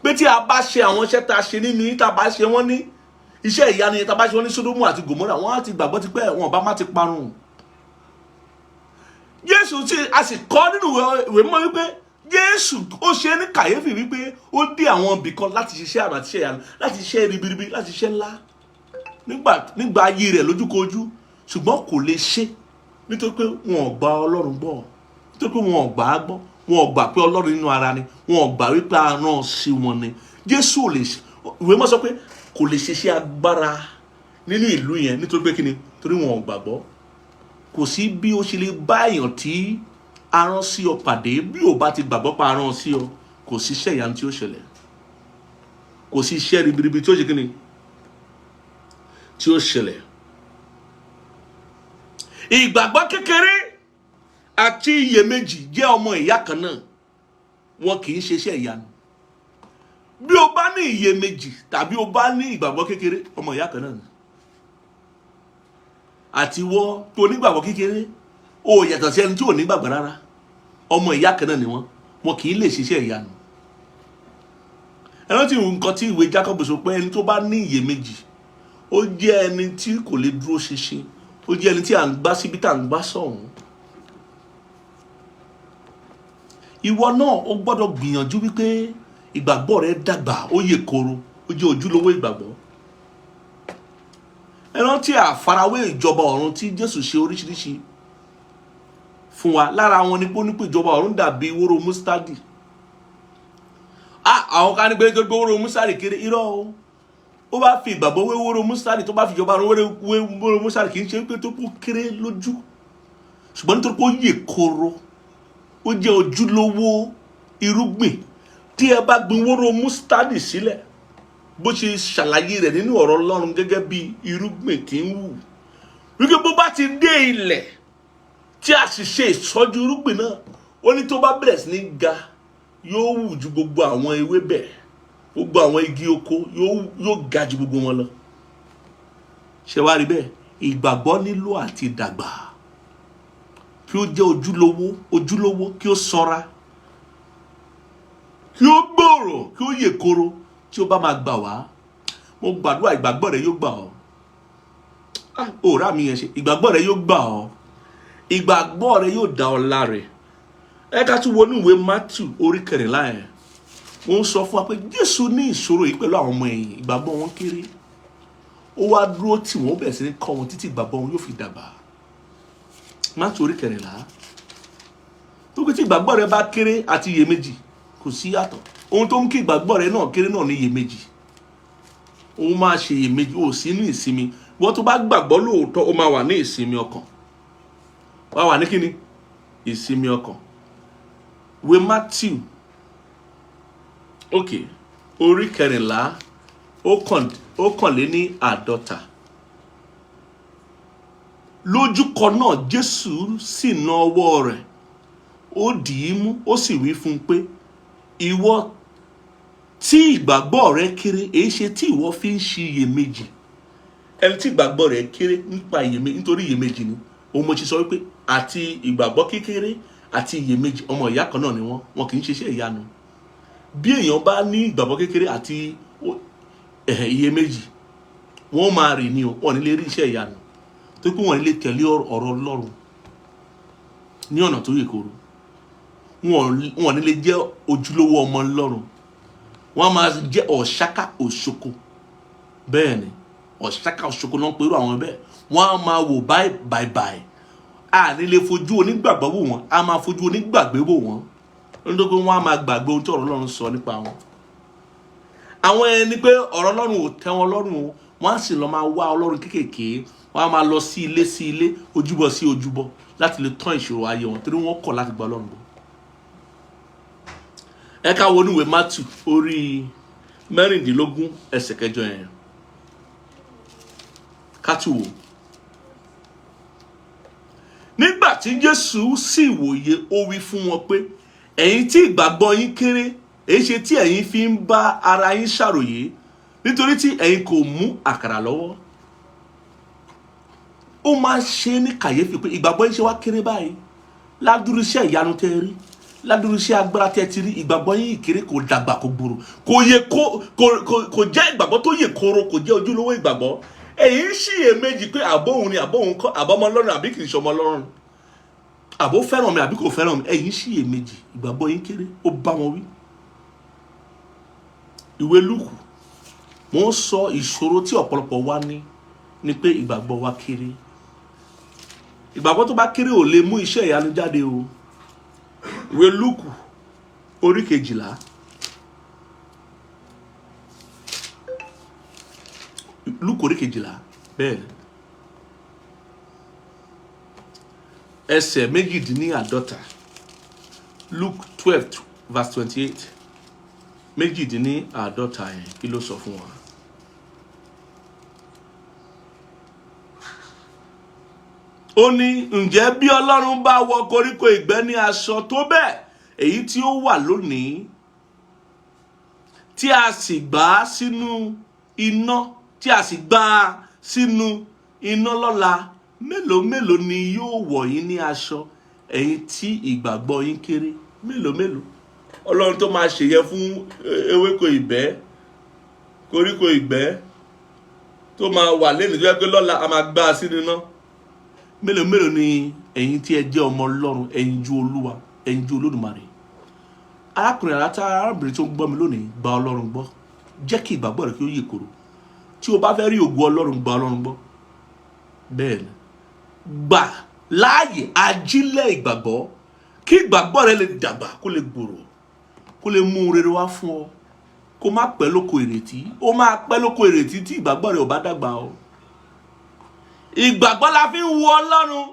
Pé tí a bá ṣe àwọn iṣẹ́ tá a ṣe nínú yín, tá a bá ṣe wọ́n ní iṣẹ́ ìyanu yẹn, tá a bá ṣe wọ́n ní Sódómù àti Gòmórà, wọ́n á ti gbàgbọ́ ti pẹ́, wọn bá má ti parun. Jésù tí a sì kọ́ nínú ìwé mọ́ wípé Jésù ó ṣe ní kàyéfì wípé ó dé àwọn ibì kan láti ṣiṣẹ́ àmì àti iṣẹ́ ìyanu, láti ṣiṣẹ́ ribiribi, láti ṣiṣẹ́ ńlá nígbà ayé rẹ̀ lójúkojú, ṣùgbọ́n kò lè ṣe nítorí pé wọn ò gba Ọlọ́run gbọ́, nítorí pé wọn ò gbà á gbọ́, wọn ò gbà pé Ọlọ́run nínú ara ni, wọn ò gbà wípé a rán sí wọn ni. Jésù ò lè ṣe, ìwé mọ́ sọ pé kò lè ṣiṣẹ́ agbára nínú ìlú yẹn nítorí pé kíni, torí wọn ò gbàgbọ́. Kò sí bí ó ṣe lè bá èèyàn tí a rán sí ọ pàdé, bí ò bá ti gbàgbọ́ pa a rán sí ọ, kò sí iṣẹ́ ìyanu tí ó ṣẹlẹ̀, kò sí iṣẹ́ ribiribi tí ó ṣe kíni, tí ó ṣẹlẹ̀. Ìgbàgbọ́ kékeré àti iyèméjì jẹ́ ọmọ ìyá kan náà, wọn kì í ṣe iṣẹ́ ìyanu. Bí o bá ní iyèméjì tàbí o bá ní ìgbàgbọ́ kékeré, ọmọ ìyá kan náà ni. Àti wọ́ tó nígbàgbọ́ kékeré, ó yàtọ̀ sí ẹni tí ò nígbàgbọ́ rárá, ọmọ ìyá kan náà ni wọn kì í lè ṣiṣẹ́ ìyanu. Ẹ rántí nǹkan tí ìwé Jacob sọ pé ẹni tó bá ní iyèméjì, ó jẹ́ ẹni tí kò lè dúró ṣinṣin, ó jẹ́ ẹni tí à ń gbá síbi tá à ń gbá sọ̀hún. Ìwọ náà ó gbọ́dọ̀ gbìyànjú wípé ìgbàgbọ́ rẹ dàgbà, ó yè koro, ó jẹ́ ojúlówó ìgbàgbọ́. Ẹ rántí àfarawé ìjọba ọ̀run tí Jésù ṣe oríṣiríṣi fún wa. Lára wọn ni pé ó ní pé ìjọba ọ̀run dàbí wóró mustadi. Àwọn kan ní pé wóró mustadi kéré, irọ́ o. ó bá fi ìgbàgbọ́ wé wóró mustard tó bá fi ìjọba wé wóró mustard kì í ṣe pé tó kó kéré lójú ṣùgbọ́n nítorí pé ó yè koro ó jẹ́ ojúlówó irúgbìn tí ẹ bá gbin wóró mustard sílẹ̀ bó ṣe ṣàlàyé rẹ̀ nínú ọ̀rọ̀ Ọlọ́run gẹ́gẹ́ bí irúgbìn tí ń wù wípé bó bá ti dé ilẹ̀ tí a sì ṣe ìsọjú irúgbìn náà ó ní tó bá bẹ̀rẹ̀ sí ní ga yóò wù ju gbogbo àwọn ewébẹ̀ gbogbo àwọn igi oko yóò ga ju gbogbo wọn lọ. Ṣé wá rí bẹ́ẹ̀ ìgbàgbọ́ nílò àti dàgbà kí ó jẹ́ ojúlówó kí ó ṣọ́ra kí ó gbòòrò kí ó yè koro tí ó bá máa gbà wá. Mo gbàdúrà ìgbàgbọ́ rẹ yóò gbà ọ́. Òòrá mi yẹn ṣe ìgbàgbọ́ rẹ yóò gbà ọ́. Ìgbàgbọ́ rẹ yóò dá ọ láre. Ẹ ká tún wọnú ìwé Matthew orí 14 yẹn. Wọ́n sọ fún wa pé Jésù ní ìṣòro yìí pẹ̀lú àwọn ọmọ ẹ̀yìn ìgbàgbọ́ wọn kéré. Ó wá dúró tí wọ́n bẹ̀rẹ̀ sí ní kọ́ wọn títí ìgbàgbọ́ wọn yóò fi dàgbà. Matthew orí 14. Tó pé tí ìgbàgbọ́ rẹ bá kéré àti iyèméjì kò sí yàtọ̀. Ohun tó ń kí ìgbàgbọ́ rẹ náà kéré náà ní iyèméjì. Òun máa ṣe iyèméjì ó sí ní ìsinmi. Wọ́n tó bá gbàgbọ́ lóòótọ́ ó máa wà ní ìsinmi ọkàn. Wá wà ní kíni? Ìsinmi ọkàn. Ìwé Matthew orí 14 ó kàn lé ní 50. Lójúkọ náà Jésù sì na ọwọ́ rẹ̀ ó dì í mú ó sì wí fún un pé ìwọ tí ìgbàgbọ́ rẹ kéré èé ṣe tí ìwọ fi ń ṣiyèméjì. Ẹni tí ìgbàgbọ́ rẹ kéré nípa iyèméjì nítorí iyèméjì ni òun mo ti sọ wípé àti ìgbàgbọ́ kékeré àti iyèméjì ọmọ ìyá kan náà ni wọn kì í ṣiṣẹ́ ìyanu. Bí èèyàn bá ní ìgbàgbọ́ kékeré àti iyèméjì wọ́n máa rìn ní o wọ́n ní lè rí iṣẹ́ ìyanu tó pé wọ́n ní lè tẹ̀lé ọ̀rọ̀ Ọlọ́run ní ọ̀nà tó yè koro. Wọ́n ní lè jẹ́ ojúlówó ọmọ Ọlọ́run. Wọ́n máa jẹ́ ọ̀ṣáká òṣoko. Bẹ́ẹ̀ ni ọ̀ṣáká òṣoko náà ń pẹ̀lú àwọn bẹ́ẹ̀. Wọ́n á máa wò báyìí. A ní lè fojú onígbàgbọ́ wò wọ́n a máa fojú onígbàgbé wò wọ́n nítorí pé wọ́n á máa gbàgbé ohun tí ọ̀rọ̀ Ọlọ́run sọ nípa wọn. Àwọn ẹni pé ọ̀rọ̀ Ọlọ́run ò tẹ́ wọn lọ́rùn o wọ́n á sì lọ máa wá Ọlọ́run kéékèèké wọ́n á máa lọ sí ilé ojúbọ sí ojúbọ láti lè tán ìṣòro ayé wọn torí wọ́n kọ̀ láti gba Ọlọ́run gbọ́. Ẹ ká wo ìwé Matthew orí 16 ẹsẹ̀ 8 yẹn ká tún wò. Nígbà tí Jésù sì wòye ó wí fún wọn pé ẹ̀yin tí ìgbàgbọ́ yín kéré èé ṣe tí ẹ̀yin fi ń bá ara yín ṣàròyé nítorí tí ẹ̀yin kò mú àkàrà lọ́wọ́. Ó máa ṣe ní kàyéfì pé ìgbàgbọ́ yín ṣe wá kéré báyìí ládùúrú iṣẹ́ ìyanu tẹ́ rí ládùúrú iṣẹ́ agbára tẹ́ ti rí ìgbàgbọ́ yín ìkéré kò dàgbà kò gbòòrò kò jẹ́ ìgbàgbọ́ tó yè koro kò jẹ́ ojúlówó ìgbàgbọ́. Ẹ̀yin ṣiyèméjì pé àbóhun ni àbóhun kọ́ àbọ́mọ Ọlọ́run àbí kì í ṣọmọ Ọlọ́run àbó fẹ́ràn mi àbí kò fẹ́ràn mi. Ẹ̀yin ṣiyèméjì ìgbàgbọ́ yín kéré ó bá wọn wí. Ìwé Lúùkù wọ́n sọ ìṣòro tí ọ̀pọ̀lọpọ̀ wá ní pé ìgbàgbọ́ wa kéré. Ìgbàgbọ́ tó bá kéré ò lè mú iṣẹ́ ìyanu jáde o. Ìwé Lúùkù orí 12 Lúùkù orí 12 bẹ́ẹ̀ ni ẹsẹ̀ 52 Luke 12:28 52 yẹn kí ló sọ fún wa. Ó ní ǹjẹ́ bí Ọlọ́run bá wọ koríko ìgbẹ́ ní aṣọ tó bẹ́ẹ̀ èyí tí ó wà lónìí tí a sì gbà sínú iná lọ́la mélòó ni yóò wọ̀ yín ní aṣọ ẹ̀yin tí ìgbàgbọ́ yín kéré. Mélòó Ọlọ́run tó máa ṣèyẹ fún ewéko ìgbẹ́ koríko ìgbẹ́ tó máa wà lẹ́nu tó yẹ pé lọ́la a máa gbá sínú iná. Mélòó ni ẹ̀yin tí ẹ jẹ́ ọmọ Ọlọ́run ẹ̀yin ju Olúwa ẹ̀yin ju Olódùmarè. Arákùnrin arábìnrin tó ń gbọ́ mi lónìí gba Ọlọ́run gbọ́ jẹ́ kí ìgbàgbọ́ rẹ kí ó yè koro. Tí o bá fẹ́ rí ògo Ọlọ́run gba Ọlọ́run gbọ́. Bẹ́ẹ̀ ni gbà láàyè ajílẹ̀ ìgbàgbọ́ kí ìgbàgbọ́ rẹ lè dàgbà kó lè gbòòrò kó lè mú rere wá fún ọ kó má pẹ́ lóko ìrètí. Ó máa pẹ́ lóko ìrètí tí ìgbàgbọ́ rẹ̀ ò bá dàgbà o. Ìgbàgbọ́ la fi ń wo Ọlọ́run.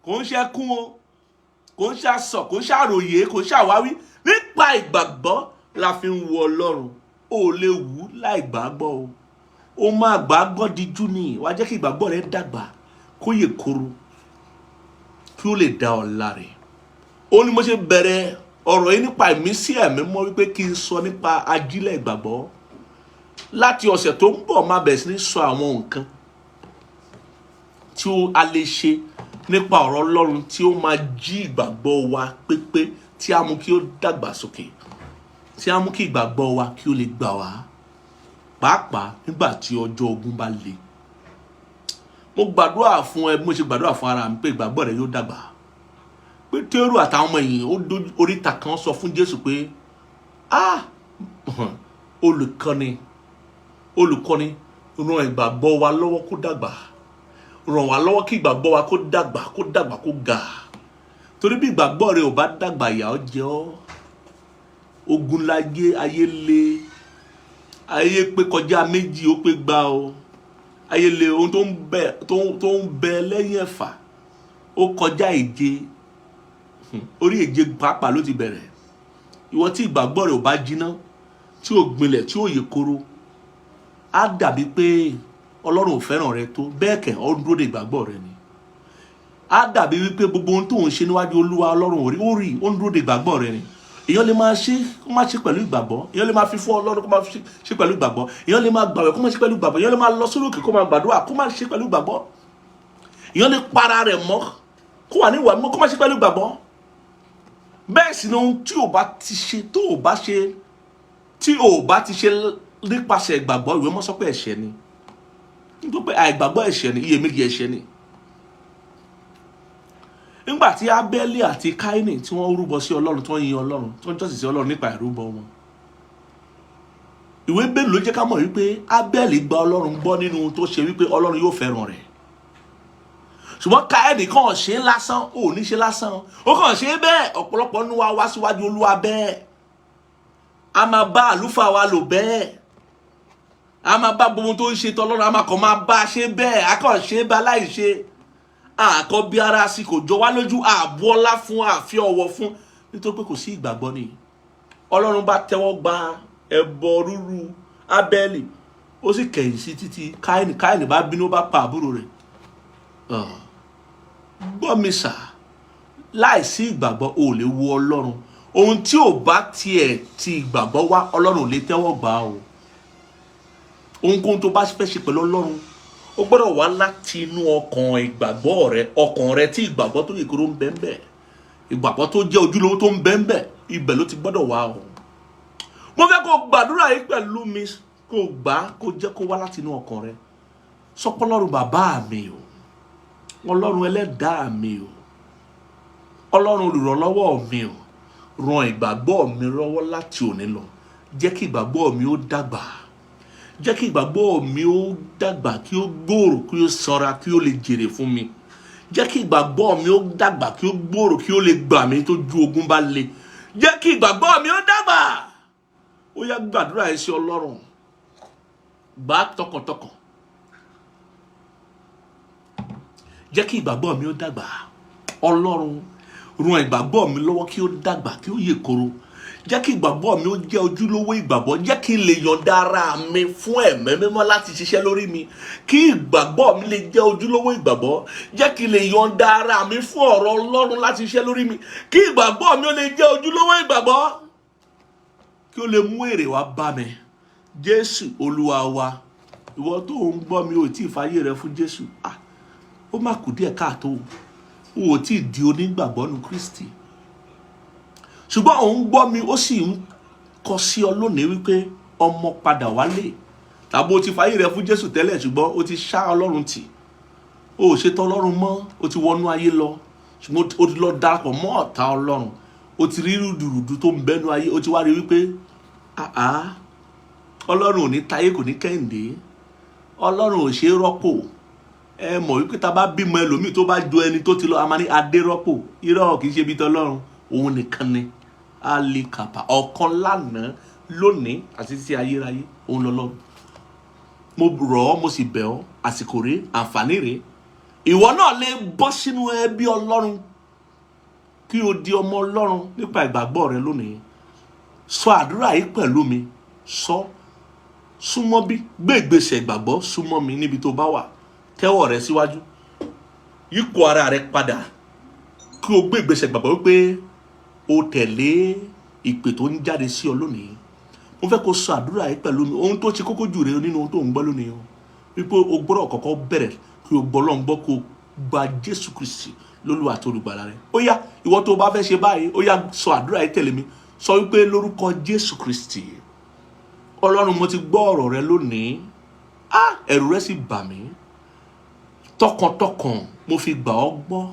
Kò ń ṣe kún o, kò ń ṣàsọ, kò ń ṣàròyé, kò ń ṣàwáwí. Nípa ìgbàgbọ́ la fi ń wo Ọlọ́run. Ó lè wù láì gbàgbọ́ o. Ó máa gbàgbọ́ díjú ni. Wá jẹ́ kí ìgbàgbọ́ rẹ̀ dàgbà, kó yè koro, kí ó lè dá ọ láre. Ó ní mo ṣe bẹ̀rẹ̀ ọ̀rọ̀ yìí nípa ìmísí ẹ̀mí mọ́ wípé kí n sọ nípa ajílẹ̀ ìgbàgbọ́. Láti ọ̀sẹ̀ tó ń bọ̀ máa bẹ̀rẹ̀ sí ní sọ àwọn nǹkan tí a lè ṣe nípa ọ̀rọ̀ Ọlọ́run tí ó máa jí ìgbàgbọ́ wa pépé, tí a mú kí ó dàgbà sókè, tí a mú kí ìgbàgbọ́ wa kí ó lè gbà wá, pàápàá nígbà tí ọjọ́ ogun bá le. Mo gbàdúrà fún ẹ bí mo ṣe gbàdúrà fún ara mi pé ìgbàgbọ́ rẹ yóò dàgbà. Pétérù àtàwọn ọmọ ẹ̀yìn ó oríta kan sọ fún Jésù pé olùkọ́ni ràn ìgbàgbọ́ wa lọ́wọ́ kó dàgbà, ràn wá lọ́wọ́ kí ìgbàgbọ́ wa kó dàgbà kó ga. Torí bí ìgbàgbọ́ rẹ ò bá dàgbà ìyà ó jẹ ọ́. Ogun láyé, ayé le, ayé pé kọjá méjì ó pé gbá o. Ayé le, ohun tó ń bẹ lẹ́yìn ẹ̀fà ó kọjá èje. Orí èje pàápàá ló ti bẹ̀rẹ̀. Ìwọ tí ìgbàgbọ́ rẹ ò bá jiná, tí ò gbilẹ̀, tí ò yè koro, á dàbí pé Ọlọ́run ò fẹ́ràn rẹ tó. Bẹ́ẹ̀ kẹ̀ ó ń dúró de ìgbàgbọ́ rẹ ni. Á dàbí wípé gbogbo ohun tó ń ṣe níwájú Olúwa Ọlọ́run ó rí, ó ń dúró de ìgbàgbọ́ rẹ ni. Èèyàn lè máa ṣe kó má ṣe pẹ̀lú ìgbàgbọ́. Èèyàn lè máa fi fún Ọlọ́run kó má ṣe pẹ̀lú ìgbàgbọ́. Èèyàn lè máa gbààwẹ̀ kó má ṣe pẹ̀lú ìgbàgbọ́. Èèyàn lè máa lọ sórí òkè kó máa gbàdúrà kó má ṣe pẹ̀lú ìgbàgbọ́. Èèyàn lè para rẹ̀ mọ́ kó wà ní ìwà mímọ́ kó má ṣe pẹ̀lú ìgbàgbọ́. Bẹ́ẹ̀ sì ni ohun tí ò bá ti ṣe tí ò bá ti ṣe nípasẹ̀ ìgbàgbọ́, ìwé mọ́ sọ pé ẹ̀ṣẹ̀ ni. Nítorí pé àìgbàgbọ́ ẹ̀ṣẹ̀ ni, iyèméjì ẹ̀ṣẹ̀ ni. Nígbà tí Ábẹ́lì àti Káínì tí wọ́n rúbọ sí Ọlọ́run, tí wọ́n yin Ọlọ́run, tí wọ́n jọ́sìn sí Ọlọ́run nípa ìrúbọ wọn, ìwé Bẹ́ẹ̀lì ló jẹ́ ká mọ̀ wípé Ábẹ́lì gba Ọlọ́run gbọ́ nínú ohun tó ṣe wípé Ọlọ́run yóò fẹ́ràn rẹ̀. Ṣùgbọ́n Káínì kàn ṣe lásán, ò ní ṣe lásán, ó kàn ṣe bẹ́ẹ̀. Ọ̀pọ̀lọpọ̀ nínú wa wá síwájú Olúwa bẹ́ẹ̀. A máa bá àlùfáà wa lò bẹ́ẹ̀. A máa bá gbogbo tó ń ṣe tọ́lọ́run, a máa kàn máa bá a ṣe bẹ́ẹ̀. A kàn ṣe bá láì ṣe. Àkọ́ bí ara sí kò jọ wá lójú, àbú ọlá fún, àfi ọwọ́ fún, nítorí pé kò sí ìgbàgbọ́ ni. Ọlọ́run bá tẹ́wọ́ gba ẹbọ rúrú Ábẹ́lì, ó sì kẹ̀yìn sí títí Káínì bá bínú, bá pa àbúrò rẹ̀. Gbọ́ mi sà, láìsí ìgbàgbọ́ ò lè wo Ọlọ́run. Ohun tí ò bá tiẹ̀ ti ìgbàgbọ́ wá, Ọlọ́run ò lè tẹ́wọ́ gbà o. Ohunkóhun tó bá fẹ́ ṣe pẹ̀lú Ọlọ́run, ó gbọ́dọ̀ wá láti inú ọkàn ìgbàgbọ́ rẹ, ọkàn rẹ tí ìgbàgbọ́ tó yè koro ń bẹ ń bẹ, ìgbàgbọ́ tó jẹ́ ojúlówó tó ń bẹ ń bẹ, ibẹ̀ ló ti gbọ́dọ̀ wá o. Mo fẹ́ kó gbàdúrà yìí pẹ̀lú mi, kó gbà, kó jẹ́ kó wá láti inú ọkàn rẹ. Sọ pé Ọlọ́run bàbá mi o, Ọlọ́run ẹlẹ́dàá mi o, Ọlọ́run olùrànlọ́wọ́ mi o, ràn ìgbàgbọ́ mi lọ́wọ́ láti òní lọ. Jẹ́ kí ìgbàgbọ́ mi ó dàgbà. Jẹ́ kí ìgbàgbọ́ mi ó dàgbà, kí ó gbòòrò, kí ó sanra, kí ó lè jèrè fún mi. Jẹ́ kí ìgbàgbọ́ mi ó dàgbà, kí ó gbòòrò, kí ó lè gbà mí tó ju ogun bá le. Jẹ́ kí ìgbàgbọ́ mi ó dàgbà. Ó yá gbàdúrà ẹ sí Ọlọ́run. Gbà tọkàntọkàn. Jẹ́ kí ìgbàgbọ́ mi ó dàgbà. Ọlọ́run, ràn ìgbàgbọ́ mi lọ́wọ́ kí ó dàgbà, kí ó yè koro. Jẹ́ kí ìgbàgbọ́ mi ó jẹ́ ojúlówó ìgbàgbọ́. Jẹ́ kí n lè yọ̀ǹda ara mi fún ẹ̀mí mímọ́ láti ṣiṣẹ́ lórí mi. Kí ìgbàgbọ́ mi lè jẹ́ ojúlówó ìgbàgbọ́. Jẹ́ kí n lè yọ̀ǹda ara mi fún ọ̀rọ̀ Ọlọ́run láti ṣiṣẹ́ lórí mi. Kí ìgbàgbọ́ mi ó lè jẹ́ ojúlówó ìgbàgbọ́. Kí ó lè mú èrè wá bá mi. Jésù Olúwa wa. Ìwọ tó ń gbọ́ mi ò tí ì fàyè rẹ fún Jésù. Ó má kù díẹ̀ káàtó. O ò tí ì di onígbàgbọ́ nínú Kristi. Ṣùgbọ́n òun gbọ́ mi, ó sì ń kọ sí ọ lónìí wípé ọmọ padà wálé. Tàbí o ti fàyè rẹ fún Jésù tẹ́lẹ̀, ṣùgbọ́n o ti ṣá Ọlọ́run tì. O ò ṣetán Ọlọ́run mọ́, o ti wọnú ayé lọ. Ṣùgbọ́n o ti lọ darapọ̀ mọ́ ọ̀tá Ọlọ́run. O ti rí rúdurùdu tó ń bẹ́nu ayé. O ti wá rí wípé Ọlọ́run ò ní táyé, kò ní kẹ́hìndé. Ọlọ́run ò ṣe é rọ́pò. Ẹ mọ̀ wípé tá bá bímọ ẹlòmíì tó bá jọ ẹni tó ti lọ, a máa ní adé rọ́pò. Irọ́ kì í ṣe bí tọ́lọ́run. Òun nìkan ni. Alikapa ọ̀kan lánàá lónìí àti títí ayérayé òun lọ́lọ́run. Mo rọ̀ ọ́, mo sì bẹ̀ ọ́, àsìkò rèé, àǹfààní rèé. Ìwọ náà lè bọ́ sínú ẹbí Ọlọ́run kí o di ọmọ Ọlọ́run nípa ìgbàgbọ́ rẹ lónìí. Sọ àdúrà yìí pẹ̀lú mi. Sọ, súnmọ́ bí, gbé ìgbésẹ̀ ìgbàgbọ́, súnmọ́ mi níbi tó bá wà. Tẹ́wọ́ rẹ síwájú. Yípo ara rẹ padà kí o gbé ìgbésẹ̀ ìgbàgbọ́ wípé o tẹ̀lé ìpè tó ń jáde sí ọ lónìí. Mo fẹ́ kó sọ àdúrà yìí pẹ̀lú mi. Ohun tó ṣe kókó jù rẹ nínú ohun tó ń gbọ́ lónìí o. Wípé o gbọ́dọ̀ kọ́kọ́ bẹ̀rẹ̀ kí o gbọ́ Ọlọ́run gbọ́, kó gba Jésù Kristi lólúwa àti olùgbàlà rẹ. Ó yá, ìwọ tó bá fẹ́ ṣe báyìí, ó yá sọ àdúrà yìí tẹ̀lé mi. Sọ wípé lórúkọ Jésù Kristi, Ọlọ́run, mo ti gbọ́ ọ̀rọ̀ rẹ lónìí. Ẹ̀rù rẹ sì bà mí. Tọkàntọkàn mo fi gbà ọ́ gbọ́.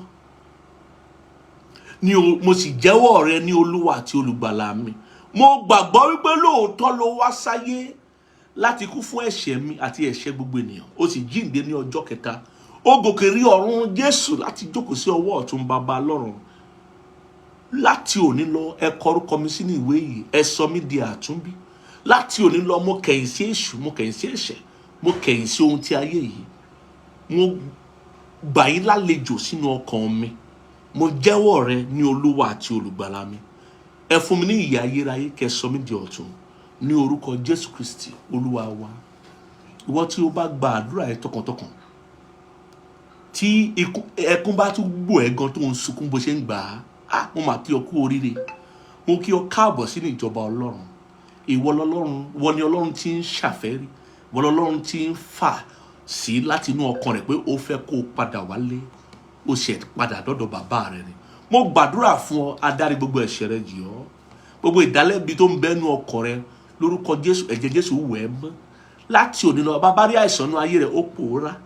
Mo sì jẹ́wọ́ rẹ ní olúwa àti olùgbàlà mi. Mo gbàgbọ́ wípé lóòótọ́ ló wá sáyé láti kú fún ẹ̀ṣẹ̀ mi àti ẹ̀ṣẹ̀ gbogbo ènìyàn. Ó sì jíǹde ní ọjọ́ kẹta. Ó gòkè rí ọ̀run Jésù láti jókòó sí ọwọ́ ọ̀tún baba lọ́run. Láti òní lọ, ẹ kọ orúkọ mi sínú ìwé yìí. Ẹ sọ mí di àtúnbí. Láti òní lọ, mo kẹ̀yìn sí èṣù, mo kẹ̀yìn sí ẹ̀ṣẹ̀, mo kẹ̀yìn sí ohun tí ayé yìí. Mo gbà yín lálejò sínú ọkàn mi. Mo jẹ́wọ́ rẹ ní olúwa àti olùgbàlà mi. Ẹ fún mi ní ìyè ayérayé, kẹ́ sọ mí di ọ̀tun ní orúkọ Jésù Kristi olúwa wa. Ìwọ tí o bá gba àdúrà yìí tọkàntọkàn, tí ẹkún bá tún gbò ẹ́ gan tó ń sunkún bó ṣe ń gbà á, mo máa kí ọ kú oríire. Mo kí ọ káàbọ̀ sínú ìjọba Ọlọ́run. Ìwọ lọ́lọ́run, wọ́n ní Ọlọ́run tí ń ṣàfẹ́rí, wọ́n lọ́lọ́run tí ń fà sí láti inú ọkàn rẹ̀ pé ó fẹ́ kó o padà wálé, ó ṣe padà dọ́dọ̀ bàbá rẹ̀ ni. Mo gbàdúrà fún ọ, adarí gbogbo ẹ̀ṣẹ̀ rẹ jì ọ́. Gbogbo ìdálẹ́bi tó ń bẹ́nu ọkàn rẹ, lórúkọ Jésù, ẹ̀jẹ̀ Jésù wẹ̀ ẹ́ mọ́. Láti òní lọ, bàbá rí àìsàn nínú ayé rẹ, ó pòórá.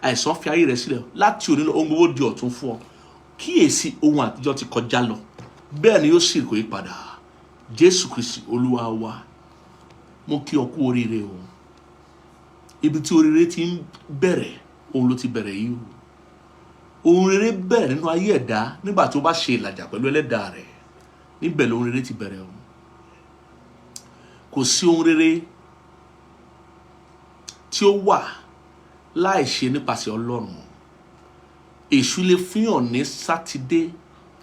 Àìsàn fi ayé rẹ sílẹ̀. Láti òní lọ, ohun gbogbo di ọ̀tun fún ọ. Kíyèsí, ohun àtijọ́ ti kọjá lọ. Bẹ́ẹ̀ ni yóò sì kó yí padà. Jésù Kristi olúwa wa. Mo kí ọ kú oríire o. Ibi tí oríire ti ń bẹ̀rẹ̀, òun ló ti bẹ̀rẹ̀ yìí o. Ohun rere bẹ̀rẹ̀ nínú ayé ẹ̀dá nígbà tí ó bá ṣe ìlàjà pẹ̀lú ẹlẹ́dàá rẹ̀. Níbẹ̀ lóhun rere ti bẹ̀rẹ̀ o. Kò sí ohun rere tí ó wà láì ṣe nípasẹ̀ Ọlọ́run. Èṣù lè fihàn ní Sátidé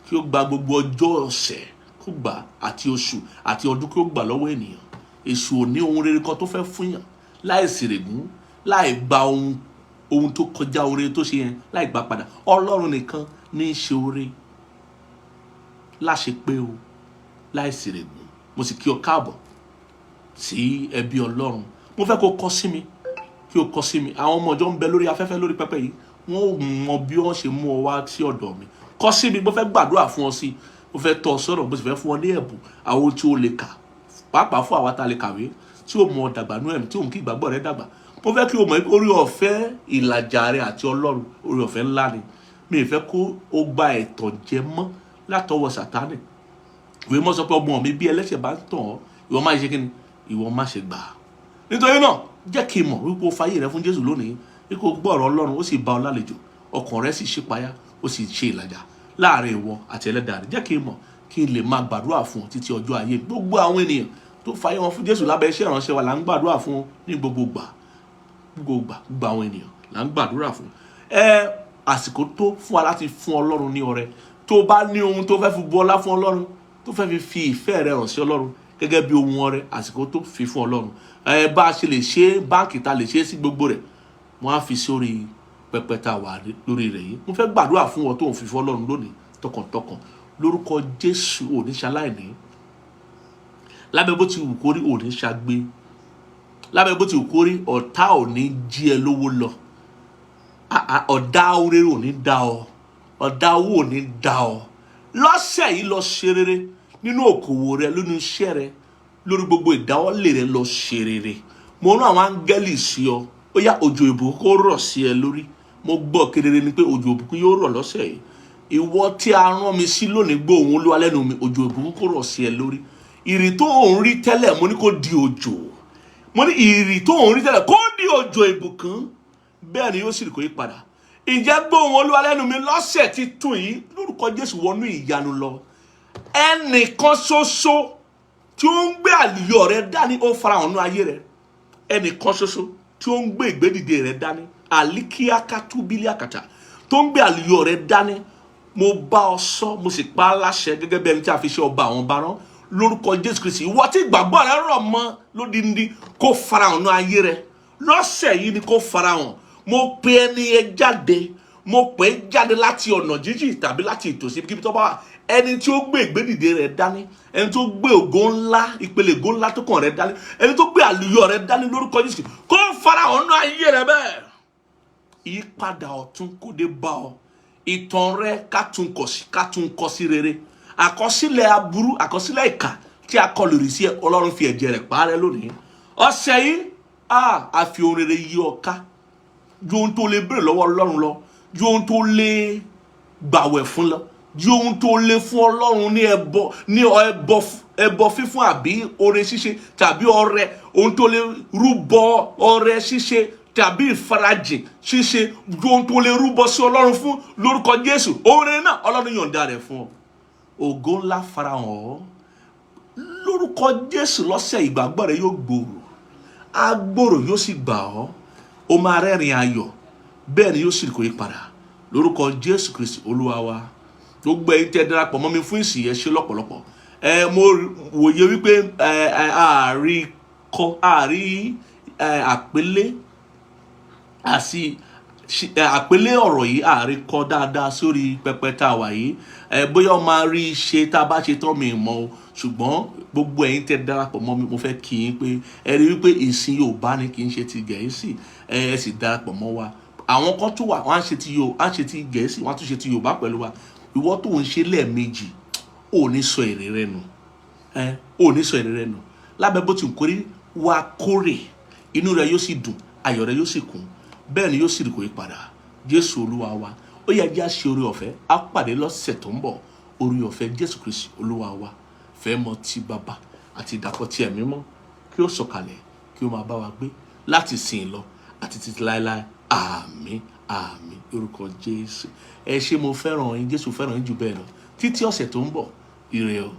kí ó gba gbogbo ọjọ́ ọ̀sẹ̀ kó gbà, àti oṣù àti ọdún kí ó gbà lọ́wọ́ ènìyàn. Èṣù ò ní ohun rere kan tó fẹ́ fún yàn láì sèrègùn, láì gba ohun tó kọjá oore tó ṣe yẹn, láì gbà padà. Ọlọ́run nìkan ní í ṣe oore láṣẹ pé o, láì sèrègùn. Mo sì kí ọ káàbọ̀ sí ẹbí Ọlọ́run. Mo fẹ́ kó kọ sí mi, kí o kọ sí mi. Àwọn ọmọ ọjọ́ ń bẹ lórí afẹ́fẹ́ lórí pẹpẹ yìí, wọ́n ò mọ bí wọ́n ṣe mú ọ wá sí ọ̀dọ̀ mi. Kọ sí mi, mo fẹ́ gbàdúrà fún ọ sí, mo fẹ́ tọ́ ọ sọ̀rọ̀, mo sì fẹ́ fún ọ ní ẹ̀bùn àwọn tí o lè kà, pàápàá fún àwa tá lè kàwé, tí o mọ dàgbà nú ẹ̀mí, tí o mú kí ìgbàgbọ́ rẹ dàgbà. Mo fẹ́ kí o mọ̀ pé orí ọ̀fẹ́ ìlàjà rẹ àti Ọlọ́run, orí ọ̀fẹ́ ńlá ni. Mi ì fẹ́ kó o gba ẹ̀tàn jẹ mọ́ látọwọ́ Sátánì. Ìwé mọ́ sọ pé ọmọ mi bí ẹlẹ́ṣẹ̀ bá ń tàn ọ́, ìwọ má ṣe kí ni? Ìwọ má ṣe gbà. Nítorí náà, jẹ́ kí n mọ̀ wípé o fayé rẹ fún Jésù lónìí, wípé o gbọ́ ọ̀rọ̀ Ọlọ́run, ó sì bá ọ lálejò, ọkàn rẹ sì ṣípayá, ó sì ṣe ìlàjà láàrin ìwọ àti ẹlẹ́dàá rẹ. Jẹ́ kí n mọ̀, kí n lè máa gbàdúrà fún ọ títí ọjọ́ ayé. Gbogbo àwọn ènìyàn tó fayé wọn fún Jésù lábẹ́ iṣẹ́ ìránṣẹ́ wa là ń gbàdúrà fún ní gbogbo ìgbà. Gbogbo àwọn ènìyàn là ń gbàdúrà fún. Àsìkò tó fún wa láti fún Ọlọ́run ní ọrẹ. Tó bá ní ohun tó fẹ́ fi bu ọlá fún Ọlọ́run, tó fẹ́ fi ìfẹ́ rẹ hàn sí Ọlọ́run gẹ́gẹ́ bí ohun ọrẹ, àsìkò tó fi fún Ọlọ́run. Bá a ṣe lè ṣe báǹkì ta lè ṣe sí gbogbo rẹ̀, wọ́n á fi sórí pẹpẹ tá a wà lórí rẹ̀ yìí. Mo fẹ́ gbàdúrà fún ọ tó ń fi fún Ọlọ́run lónìí tọkàntọkàn. Lórúkọ Jésù, ò ní ṣaláìní. Lábẹ́ bó ti wù kórí, ò ní ṣagbe. Lábẹ́ bó ti wù kórí, ọ̀tá ò ní jí ẹ lówó lọ. Ọ̀dá oore ò ní dá ọ. Ọ̀dá owó ò ní dá ọ. Lọ́sẹ̀ yìí lọ ṣe rere nínú òkòwò rẹ, nínú iṣẹ́ rẹ, lórí gbogbo ìdáwọ́lé rẹ lọ ṣe rere. Mo rán àwọn áńgẹ́lì sí ọ. Ó yá, òjò ìbùkún kó rọ̀ sí ẹ lórí. Mo gbọ́ kedere ni pé òjò ìbùkún yóò rọ̀ lọ́sẹ̀ yìí. Ìwọ tí a rán mi sí lónìí, gbọ́ ohùn Olúwa lẹ́nu mi, òjò ìbùkún kó rọ̀ sí ẹ lórí. Ìrì tó ń rí tẹ́lẹ̀, mo ní kó di òjò. Mo ní ìrì tó ń rí tẹ́lẹ̀ kó di òjò ìbùkún. Bẹ́ẹ̀ ni yóò sì kó yí padà. Ǹjẹ́ gbọ́ ohùn Olúwa lẹ́nu mi lọ́sẹ̀ títún yìí, lórúkọ Jésù wọnú ìyanu lọ. Ẹnìkan ṣoṣo tí ó ń gbé àlùyọ rẹ dání ó farahàn nínú ayé rẹ. Ẹnìkan ṣoṣo tí ó ń gbé ìgbédìde rẹ dání àlíkíákátúbílíàkàtà tó ń gbé àlùyọ rẹ dání. Mo bá ọ sọ, mo sì pa á láṣẹ gẹ́gẹ́ bí ẹni tí a fi ṣe ọba àwọn ọba rán lórúkọ Jésù Kristi. Ìwọ tí ìgbàgbọ́ rẹ rọ̀ mọ́ lódindi kó farahàn nínú ayé rẹ lọ́sẹ̀ yìí ni kó farahàn. Mo pe ẹni yẹn jáde, mo pè é jáde láti ọ̀nà jíjìn tàbí láti ìtòsí kíbi tó bá wà. Ẹni tí ó gbé ìgbédìde rẹ dání, ẹni tó gbé ògo ńlá, ìpele ògo ńlá tó kàn rẹ dání, ẹni tó gbé àlùyọ rẹ dání lórúkọ Jésù kó farahàn nínú ayé rẹ bẹ́ẹ̀. Ìyípadà ọ̀tun kó dé bá ọ. Ìtàn rẹ ká tún kọ sí rere. Àkọsílẹ̀ aburú, àkọsílẹ̀ ìkà tí a kọ lórí sí ẹ, Ọlọ́run fi ẹ̀jẹ̀ rẹ̀ parẹ́ lónìí. Ọ̀sẹ̀ yìí a fi ohun rere yí ọ ká. Ju ohun tó lè béèrè lọ́wọ́ Ọlọ́run lọ, ju ohun tó lè gbàwẹ̀ fún lọ, ju ohun tó lè fún Ọlọ́run ní ẹbọ fífún àbí ọrẹ ṣíṣe tàbí ọrẹ, ohun tó lè rúbọ ọrẹ ṣíṣe tàbí ìfarajìn ṣíṣe, ju ohun tó lè rúbọ sí Ọlọ́run fún lórúkọ Jésù. Ohun rere náà Ọlọ́run yọ̀ǹda rẹ̀ fún ọ. Ògo ńlá farahàn ọ lórúkọ Jésù. Lọ́sẹ̀ ìgbàgbọ́ rẹ yóò gbòòrò, agbòòrò yóò sì gbà ọ. Ó máa rẹ́rìn ayọ̀, bẹ́ẹ̀ ni yóò sì kó ìpadà lórúkọ Jésù Kristi Olúwa wa. Gbogbo ẹ̀yin tẹ́ darapọ̀ mọ́ mi fún ìsìn yẹn ṣe lọ́pọ̀lọpọ̀. Mo wòye wípé àrí àpélé ọ̀rọ̀ yìí àríkọ dáadáa sórí pẹpẹ tá a wà yìí. Bóyá o máa rí ṣe tá a bá ṣe tán mi mọ̀ o, ṣùgbọ́n gbogbo ẹ̀yin tẹ́ darapọ̀ mọ́ mi, mo fẹ́ kí yín pé ẹ rí wípé ìsìn Yorùbá ni kì í ṣe ti Gẹ̀ẹ́sì. Ẹ sì darapọ̀ mọ́ wa. Àwọn kan tó wà wọ́n á ṣe ti Gẹ̀ẹ́sì, wọ́n á tún ṣe ti Yorùbá pẹ̀lú wa. Ìwọ tó ń ṣe lẹ́ẹ̀mejì ò ní sọ èrè rẹ nù. Ò ní sọ èrè rẹ nù. Lábẹ́ bó ti ń kórè wá kórè, inú rẹ yóò sì dùn, ayọ̀ rẹ yóò sì kún, bẹ́ẹ̀ ni yóò sì rí kó ìpadà. Jésù Olúwa wa. Ó yẹ jẹ́ àṣẹ oore ọ̀fẹ́. A pàdé lọ́sẹ̀ tó ń bọ̀. Oore ọ̀fẹ́ Jésù Kristi Olúwa wa. Fẹ́ mọ ti Bàbá àti ìdàpọ̀ ti Ẹ̀mí Mímọ́ kí ó sọ̀kalẹ̀ kí ó máa bá wa gbé láti sìn lọ àti títí láéláé. Àmín, àmín lórúkọ Jésù. Ẹ ṣé, mo fẹ́ràn yín, Jésù fẹ́ràn yín jù bẹ́ẹ̀ lọ. Títí ọ̀sẹ̀ tó ń bọ̀, ire o.